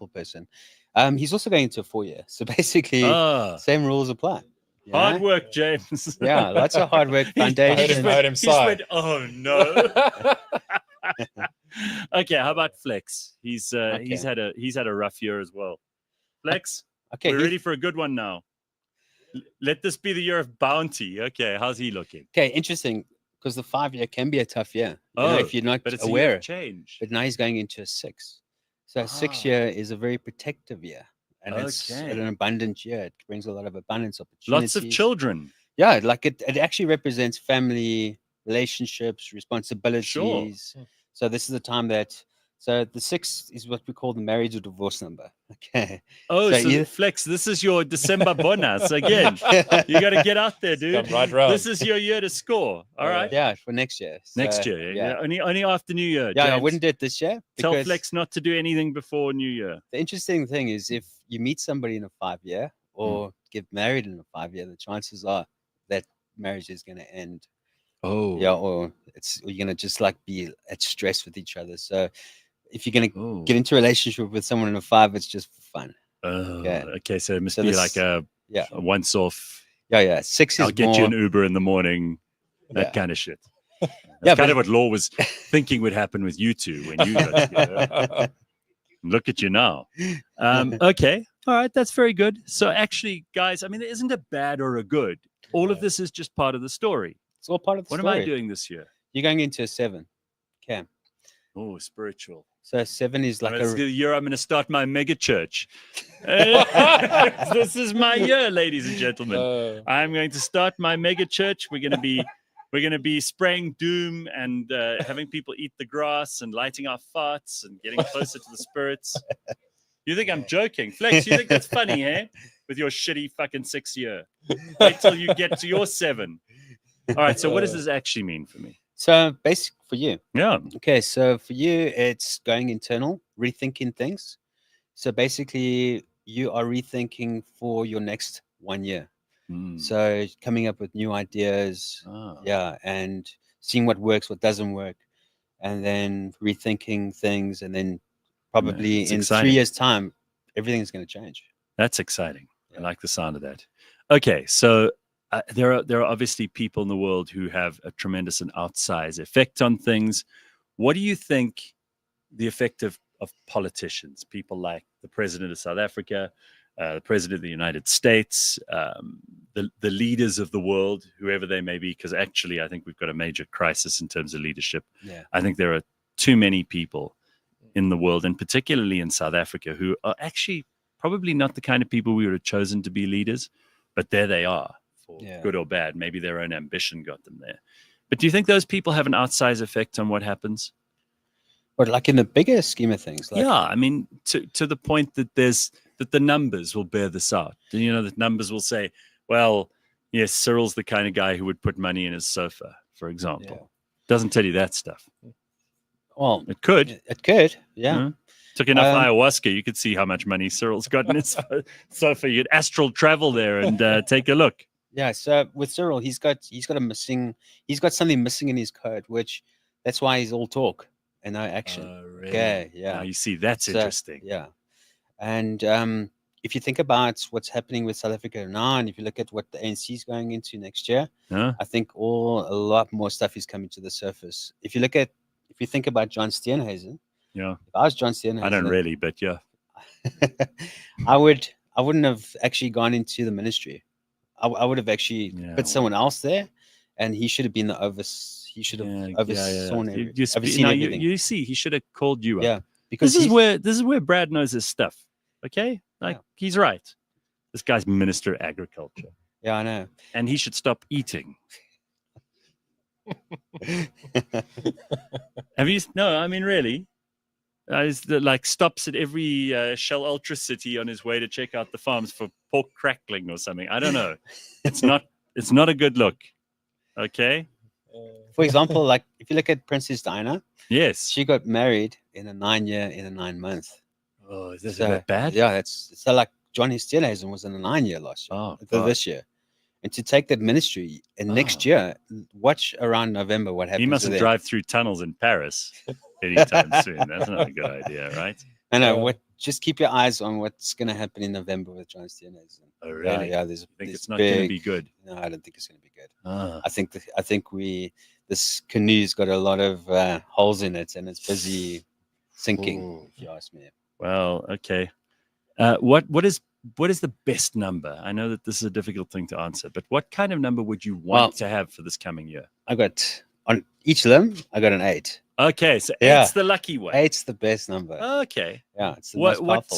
person. He's also going into a 4 year. So basically, same rules apply. Yeah? Hard work, James. Yeah, lots of hard work, foundation. Heard him He sigh. went, oh no. Okay, how about Flex? He's had a rough year as well. Flex, Okay, we're ready for a good one now. Let this be the year of bounty. Okay, how's he looking? Okay, interesting, because the 5 year can be a tough year. You know, if you're not but it's a year aware. of change. But now he's going into a 6. So a 6 year is a very protective year. And it's an abundant year. It brings a lot of abundance opportunities. Lots of children. Yeah, like it actually represents family, relationships, responsibilities. Sure. So this is the time that, so the 6 is what we call the marriage or divorce number. Okay. Oh, so either- Flex, this is your December bonus again. You got to get out there, dude. Come right round. This is your year to score. All right. Yeah, for next year. Next So, year. Yeah. Only after New Year. Yeah, I James. wouldn't do it this year. Tell because Flex not to do anything before New Year. The interesting thing is if you meet somebody in a 5 year or get married in a 5 year, the chances are that marriage is going to end. Oh. Yeah, or you're going to just like be at stress with each other. So if you're going to get into a relationship with someone in a 5, it's just for fun. Okay, so it must So be this- like a once off. Yeah. 6 is I'll get more, you an Uber in the morning. That Yeah. kind of shit. Yeah, That's kind but- of what Law was thinking would happen with you two when you got together. Look at you now. Okay. All right. That's very good. So actually, guys, I mean, there isn't a bad or a good. All of this is just part of the story. It's all part of the What story. am I doing this year? You're going into a 7. Okay. Oh, spiritual. So 7 is like It's a the year I'm going to start my mega church. This is my year, ladies and gentlemen. I'm going to start my mega church. We're going to be spraying doom and having people eat the grass and lighting our farts and getting closer to the spirits. You think I'm joking? Flex, you think that's funny, eh? With your shitty fucking 6 year. Wait till you get to your 7. All right, so what does this actually mean for me? So basic for you. Yeah. Okay, so for you, it's going internal, rethinking things. So basically, you are rethinking for your next 1 year. So coming up with new ideas, and seeing what works, what doesn't work, and then rethinking things, and then probably it's in exciting. 3 years' time, everything's going to change. That's exciting. I like the sound of that. Okay, so there are obviously people in the world who have a tremendous and outsized effect on things. What do you think the effect of politicians, people like the president of South Africa, the president of the United States, the leaders of the world, whoever they may be, because actually I think we've got a major crisis in terms of leadership. Yeah. I think there are too many people in the world, and particularly in South Africa, who are actually probably not the kind of people we would have chosen to be leaders, but there they are, for good or bad. Maybe their own ambition got them there. But do you think those people have an outsized effect on what happens? But like in the bigger scheme of things, like, yeah, I mean, to the point that the numbers will bear this out. You know, that numbers will say, well, yes, Cyril's the kind of guy who would put money in his sofa, for example. Doesn't tell you that stuff. Well, it could. It could, yeah. Took enough ayahuasca, you could see how much money Cyril's got in his sofa. You could astral travel there and take a look. Yeah, so with Cyril, he's got something missing in his code, which that's why he's all talk and no action. Really? Okay, yeah. Now you see, that's interesting. Yeah. And if you think about what's happening with South Africa now, and if you look at what the ANC is going into next year, I think a lot more stuff is coming to the surface. If you think about John Steenhuisen, yeah. If I was John Steenhuisen, I don't really, but yeah. I wouldn't have actually gone into the ministry. I would have actually put someone else there, and he should have been he should have overseen everything. You see, he should have called you up. Yeah, because this is where Brad knows his stuff. Okay, like he's right. This guy's Minister of Agriculture. Yeah, I know, and he should stop eating. Have you? No, I mean really. Like stops at every Shell Ultra City on his way to check out the farms for pork crackling or something. I don't know. It's not a good look. Okay. For example, like if you look at Princess Diana, yes, she got married in a 9 month. Oh, is this that bad? Yeah, so like Johnny Steenhuisen was in a 9 year last year. Oh, this year. And to take that ministry and next year, watch around November what happens. He mustn't drive through tunnels in Paris anytime soon. That's not a good idea, right? I know. Just keep your eyes on what's going to happen in November with John Steenhuisen. Oh, really? Yeah. Think it's not going to be good? No, I don't think it's going to be good. I think this canoe's got a lot of holes in it, and it's busy sinking. If you ask me. Well, okay. What is the best number? I know that this is a difficult thing to answer, but what kind of number would you want to have for this coming year? I got on each limb, I got an 8. Okay, so 8's the lucky one. 8's the best number. Okay. Yeah, it's the most powerful.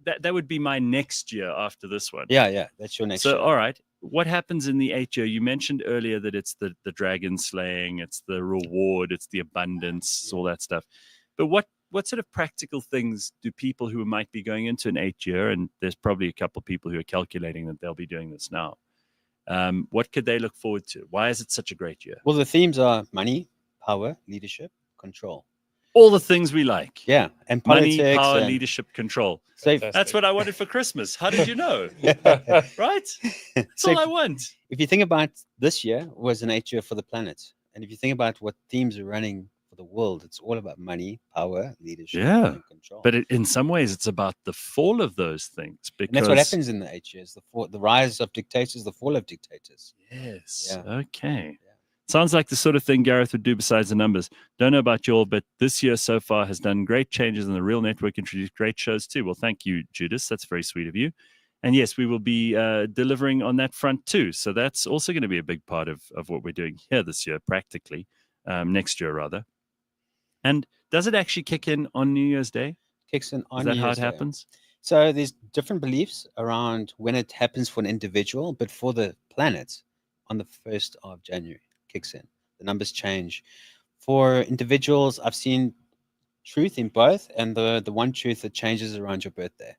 That would be my next year after this one. Yeah, that's your next year. So, all right. What happens in the 8th year? You mentioned earlier that it's the dragon slaying, it's the reward, it's the abundance, all that stuff. But what sort of practical things do people who might be going into an 8th year, and there's probably a couple of people who are calculating that they'll be doing this now, what could they look forward to? Why is it such a great year? Well, the themes are money, power, leadership, control. All the things we like. Yeah, and politics, money, power, leadership, control. That's what I wanted for Christmas. How did you know? Right? That's all I want. If you think about this year was an 8th year for the planet, and if you think about what themes are running for the world, it's all about money, power, leadership, and control. But in some ways, it's about the fall of those things. Because and that's what happens in the 8 years: the rise of dictators, the fall of dictators. Yes. Yeah. Okay. Sounds like the sort of thing Gareth would do besides the numbers. Don't know about you all, but this year so far has done great changes, and the Real Network introduced great shows too. Well, thank you, Judas. That's very sweet of you. And yes, we will be delivering on that front too. So that's also going to be a big part of what we're doing here this year, practically, next year rather. And does it actually kick in on New Year's Day? Kicks in on Is that New how Year's it Day. happens? So there's different beliefs around when it happens for an individual, but for the planet, on the 1st of January, kicks in. The numbers change. For individuals, I've seen truth in both, and the one truth that changes around your birthday.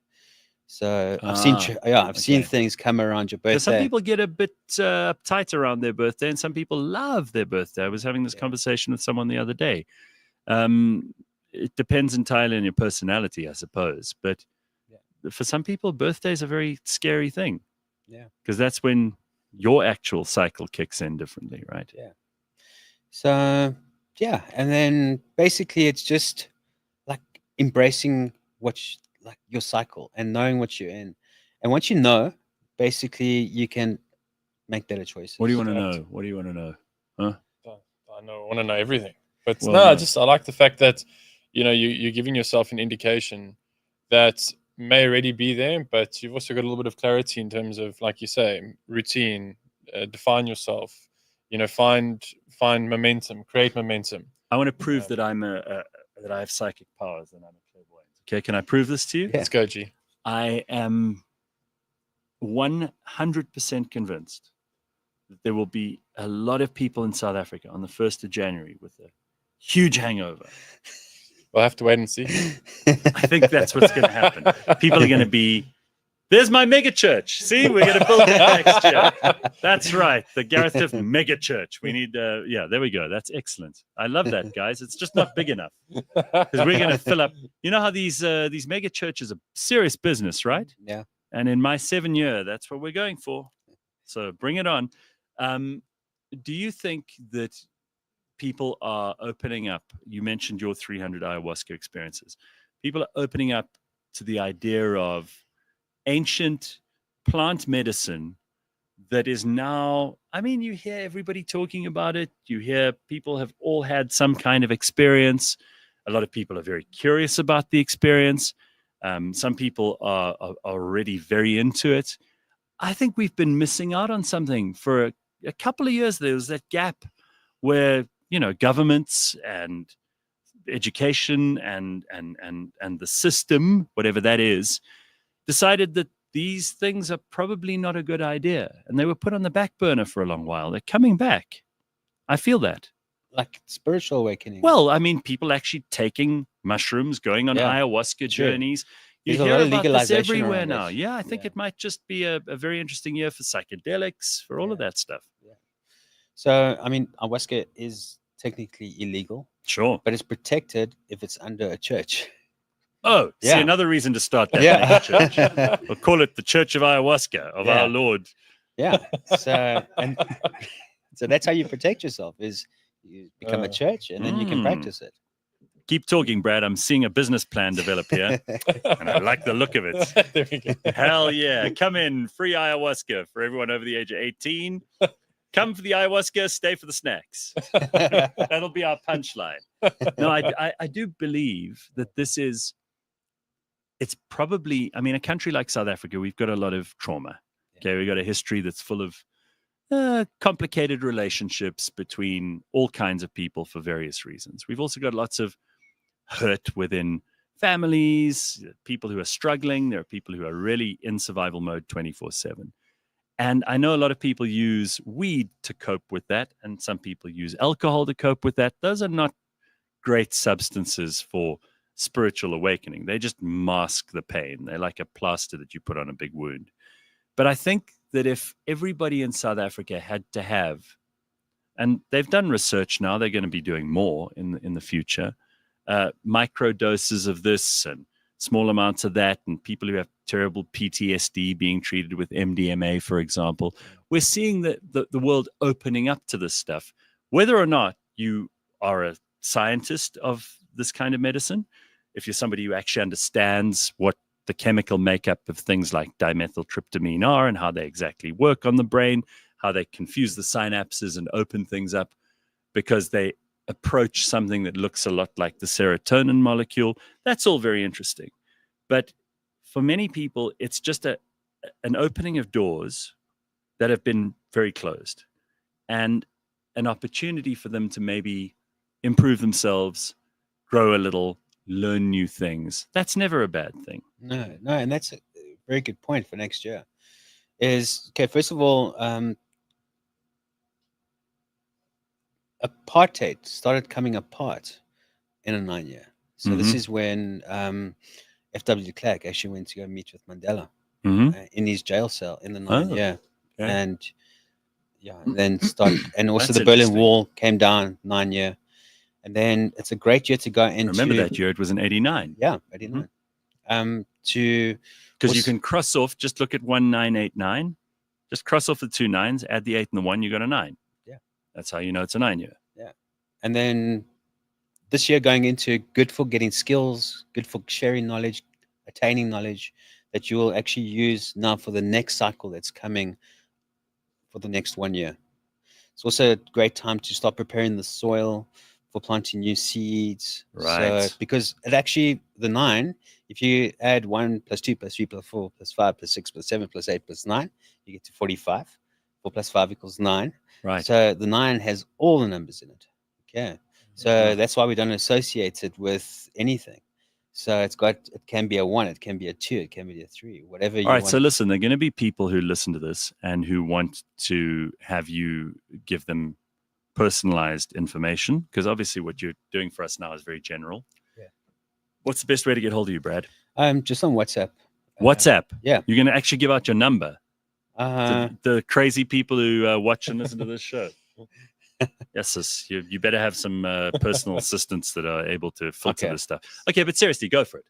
So I've seen things come around your birthday. So some people get a bit uptight around their birthday, and some people love their birthday. I was having this conversation with someone the other day. It depends entirely on your personality, I suppose. But for some people, birthday is a very scary thing. Yeah. Because that's when your actual cycle kicks in differently, right? Yeah. So, and then basically it's just like embracing like your cycle and knowing what you're in. And once you know, basically you can make better choices. What do you want to know? What do you want to know? Huh? I want to know everything. But I like the fact that, you're giving yourself an indication that may already be there, but you've also got a little bit of clarity in terms of, like you say, routine, define yourself, find momentum, create momentum. I want to prove that that I have psychic powers and I'm a clairvoyant. Okay, can I prove this to you? Let's go, G. I am 100% convinced that there will be a lot of people in South Africa on the 1st of January with a huge hangover. We'll have to wait and see. I think that's what's going to happen. People are going to be, there's my mega church. See, we're going to build it next year. That's right. The Gareth Tiff mega church. We need, yeah, there we go. That's excellent. I love that, guys. It's just not big enough because we're going to fill up. You know how these mega churches are serious business, right? Yeah. And in my 7 year, that's what we're going for. So bring it on. Do you think that people are opening up? You mentioned your 300 ayahuasca experiences. People are opening up to the idea of ancient plant medicine that is now, I mean, you hear everybody talking about it. You hear people have all had some kind of experience. A lot of people are very curious about the experience. Some people are already very into it. I think we've been missing out on something for a couple of years. There was that gap where, you know, governments and education and the system, whatever that is, decided that these things are probably not a good idea. And they were put on the back burner for a long while. They're coming back. I feel that. Like spiritual awakening. Well, I mean, people actually taking mushrooms, going on ayahuasca journeys. You hear about this everywhere now. Yeah, I think it might just be a very interesting year for psychedelics, for all of that stuff. Yeah. So, I mean, ayahuasca is technically illegal. Sure. But it's protected if it's under a church. Oh, see, another reason to start that mega church. We'll call it the Church of Ayahuasca of our Lord. Yeah. So, and so that's how you protect yourself, is you become a church and then you can practice it. Keep talking, Brad. I'm seeing a business plan develop here, and I like the look of it. There we go. Hell yeah. Come in, free ayahuasca for everyone over the age of 18. Come for the ayahuasca, stay for the snacks. That'll be our punchline. No, I do believe that this is, it's probably, I mean, a country like South Africa, we've got a lot of trauma. Okay, we've got a history that's full of complicated relationships between all kinds of people for various reasons. We've also got lots of hurt within families, people who are struggling. There are people who are really in survival mode 24/7. And I know a lot of people use weed to cope with that, and some people use alcohol to cope with that. Those are not great substances for spiritual awakening. They just mask the pain. They're like a plaster that you put on a big wound. But I think that if everybody in South Africa had to have, and they've done research now, they're going to be doing more in the future, micro doses of this and small amounts of that, and people who have terrible PTSD being treated with MDMA, for example. We're seeing the world opening up to this stuff. Whether or not you are a scientist of this kind of medicine, if you're somebody who actually understands what the chemical makeup of things like dimethyltryptamine are and how they exactly work on the brain, how they confuse the synapses and open things up because they approach something that looks a lot like the serotonin molecule, that's all very interesting. But for many people, it's just an opening of doors that have been very closed and an opportunity for them to maybe improve themselves, grow a little, learn new things. That's never a bad thing. No, and that's a very good point for next year. Is, okay, first of all, apartheid started coming apart in a 9 year. So this is when F.W. de Klerk actually went to go meet with Mandela in his jail cell in the 9 year. Okay. And then started, and also the Berlin Wall came down 9 year. And then it's a great year to go into. Remember that year? It was in 89. Yeah, 89. Because you can cross off, just look at 1989. Just cross off the 2 9s, add the 8 and the 1, you got a 9. Yeah. That's how you know it's a 9 year. Yeah. And then this year going into good for getting skills, good for sharing knowledge, attaining knowledge that you will actually use now for the next cycle that's coming for the next 1 year. It's also a great time to start preparing the soil for planting new seeds. Right. So, because it actually, the 9, if you add 1 plus 2 plus 3 plus 4 plus 5 plus 6 plus 7 plus 8 plus 9, you get to 45. 4 plus 5 equals 9. Right. So the 9 has all the numbers in it. Okay. So that's why we don't associate it with anything. So it can be a 1, it can be a 2, it can be a 3, whatever you want. All right, so listen, there are going to be people who listen to this and who want to have you give them personalized information, because obviously what you're doing for us now is very general. Yeah. What's the best way to get hold of you, Brad? Just on WhatsApp. WhatsApp. Yeah. You're going to actually give out your number Uh, to the crazy people who watch and listen to this show. Yes, sis, you better have some personal assistants that are able to filter this stuff. Okay, but seriously, go for it.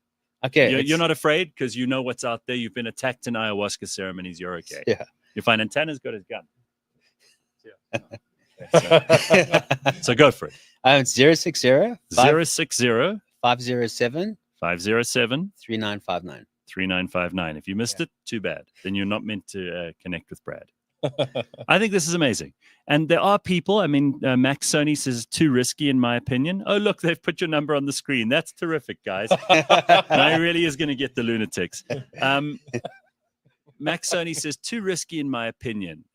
Okay. You're not afraid because you know what's out there. You've been attacked in ayahuasca ceremonies. You're okay. Yeah. You're fine. And Tanner's got his gun. So go for it. It's 060 060 507 507 3959. 3959. If you missed it, too bad. Then you're not meant to connect with Brad. I think this is amazing. And there are people, I mean, Max Sony says too risky in my opinion. Oh, look, they've put your number on the screen. That's terrific, guys. I really is going to get the lunatics. Max Sony says too risky in my opinion.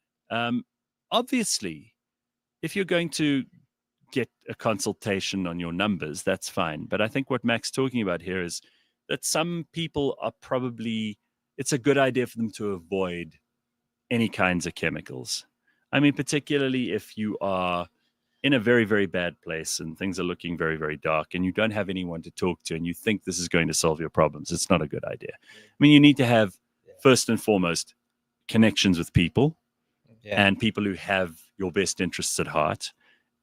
Obviously, if you're going to get a consultation on your numbers, that's fine. But I think what Mac's talking about here is that some people are probably, it's a good idea for them to avoid any kinds of chemicals. I mean, particularly if you are in a very, very bad place and things are looking very, very dark and you don't have anyone to talk to and you think this is going to solve your problems, it's not a good idea. I mean, you need to have, first and foremost, connections with people and people who have your best interests at heart.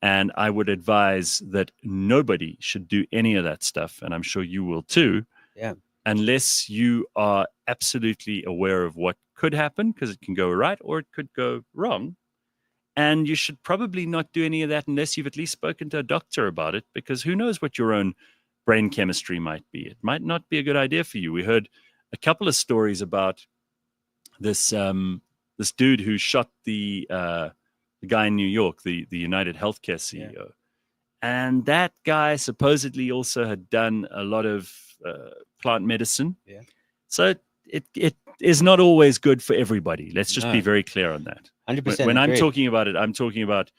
And I would advise that nobody should do any of that stuff. And I'm sure you will too. Yeah. Unless you are absolutely aware of what could happen, because it can go right or it could go wrong. And you should probably not do any of that unless you've at least spoken to a doctor about it, because who knows what your own brain chemistry might be. It might not be a good idea for you. We heard a couple of stories about this this dude who shot the guy in New York, the United Healthcare CEO. Yeah. And that guy supposedly also had done a lot of plant medicine. Yeah. So it is not always good for everybody. Let's just be very clear on that. 100%. When I'm talking about it, I'm talking about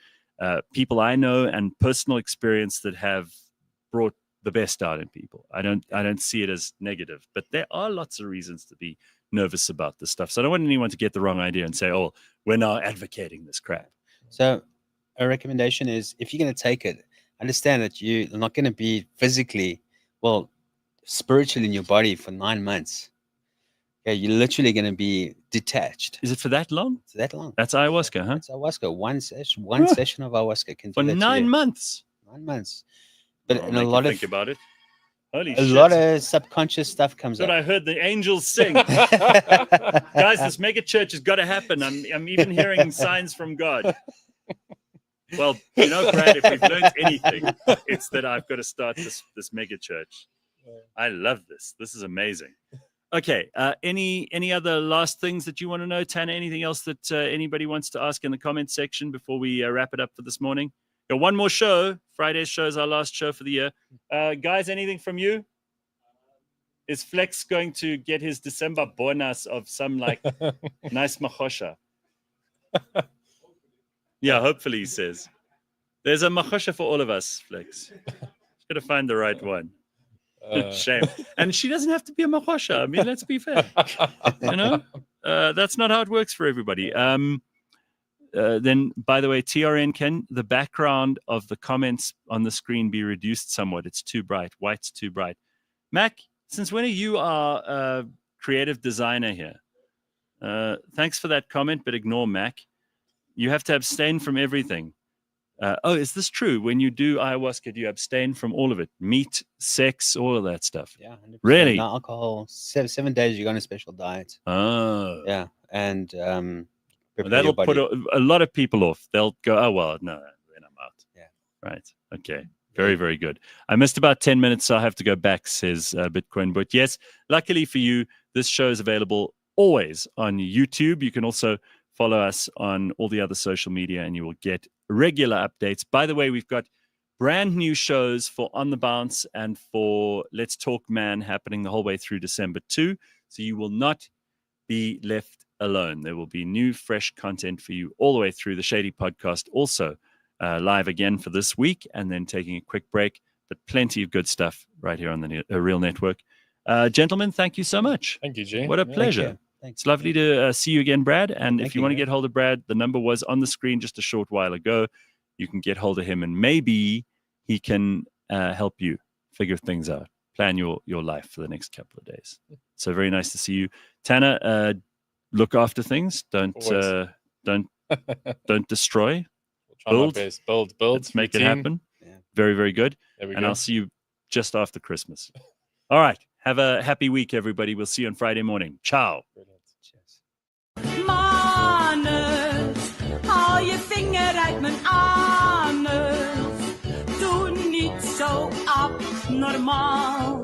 people I know and personal experience that have brought the best out in people. I don't see it as negative, but there are lots of reasons to be nervous about this stuff. So I don't want anyone to get the wrong idea and say, oh, we're now advocating this crap. So a recommendation is, if you're going to take it, understand that you're not going to be physically, well, spiritually in your body for 9 months. Okay, you're literally going to be detached. Is it for that long? It's that long. That's ayahuasca, huh? It's ayahuasca. One session of ayahuasca can do for that 9 months. 9 months. But in a lot of think about it. Holy a shit. lot of subconscious stuff comes That's up. what I heard the angels sing. Guys, this mega church has got to happen. I'm even hearing signs from God. Well, you know, Brad, if we've learned anything, it's that I've got to start this mega church. I love this. This is amazing. Okay. Any other last things that you want to know, Tanner? Anything else that anybody wants to ask in the comment section before we wrap it up for this morning? Got one more show. Friday's show is our last show for the year. Guys, anything from you? Is Flex going to get his December bonus of some like nice machosha? Yeah, hopefully, he says. There's a machosha for all of us, Flex. Got to find the right one. Shame. And she doesn't have to be a machosha. I mean, let's be fair. You know, that's not how it works for everybody. Then, by the way, TRN, can the background of the comments on the screen be reduced somewhat? It's too bright. White's too bright. Mac, since when are you our creative designer here? Thanks for that comment, but ignore Mac. You have to abstain from everything. Oh, is this true? When you do ayahuasca, do you abstain from all of it? Meat, sex, all of that stuff? Yeah, 100%. Really? No alcohol. 7 days, you go on a special diet. Oh. Yeah, and that'll put a lot of people off. They'll go, oh, well, no, then I'm out. Yeah. Right. Okay. Very, very good. I missed about 10 minutes, so I have to go back, says Bitcoin. But yes, luckily for you, this show is available always on YouTube. You can also follow us on all the other social media, and you will get regular updates. By the way, we've got brand new shows for On the Bounce and for Let's Talk Man happening the whole way through December 2. So you will not be left alone. There will be new, fresh content for you all the way through. The Shady Podcast also live again for this week, and then taking a quick break, but plenty of good stuff right here on the Real Network. Gentlemen, thank you so much. Thank you, G. What a pleasure. It's lovely to see you again, Brad. And if you want to get hold of Brad, the number was on the screen just a short while ago. You can get hold of him, and maybe he can help you figure things out. plan your life for the next couple of days. So very nice to see you, Tanner. Look after things. Don't destroy. We'll try my best. Build. Let's make it happen. Yeah. Very, very good. There we And go. I'll see you just after Christmas. All right. Have a happy week, everybody. We'll see you on Friday morning. Ciao. Manus, haal je vinger uit mijn anus. Doe niet zo abnormaal.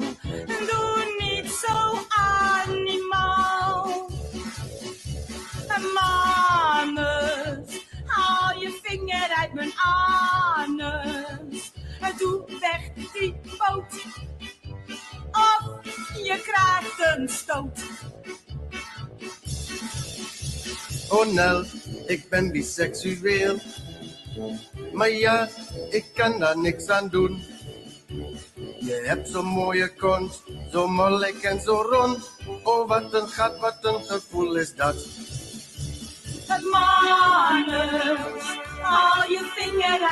Doe niet zo animaal. Manus, haal je vinger uit mijn anus. Doe weg die poot. Of je krijgt een stoot. Oh Nel, ik ben biseksueel. Maar ja, ik kan daar niks aan doen. Je hebt zo'n mooie kont, zo mollig en zo rond. Oh wat een gat, wat een gevoel is dat. Manus, haal je vinger uit.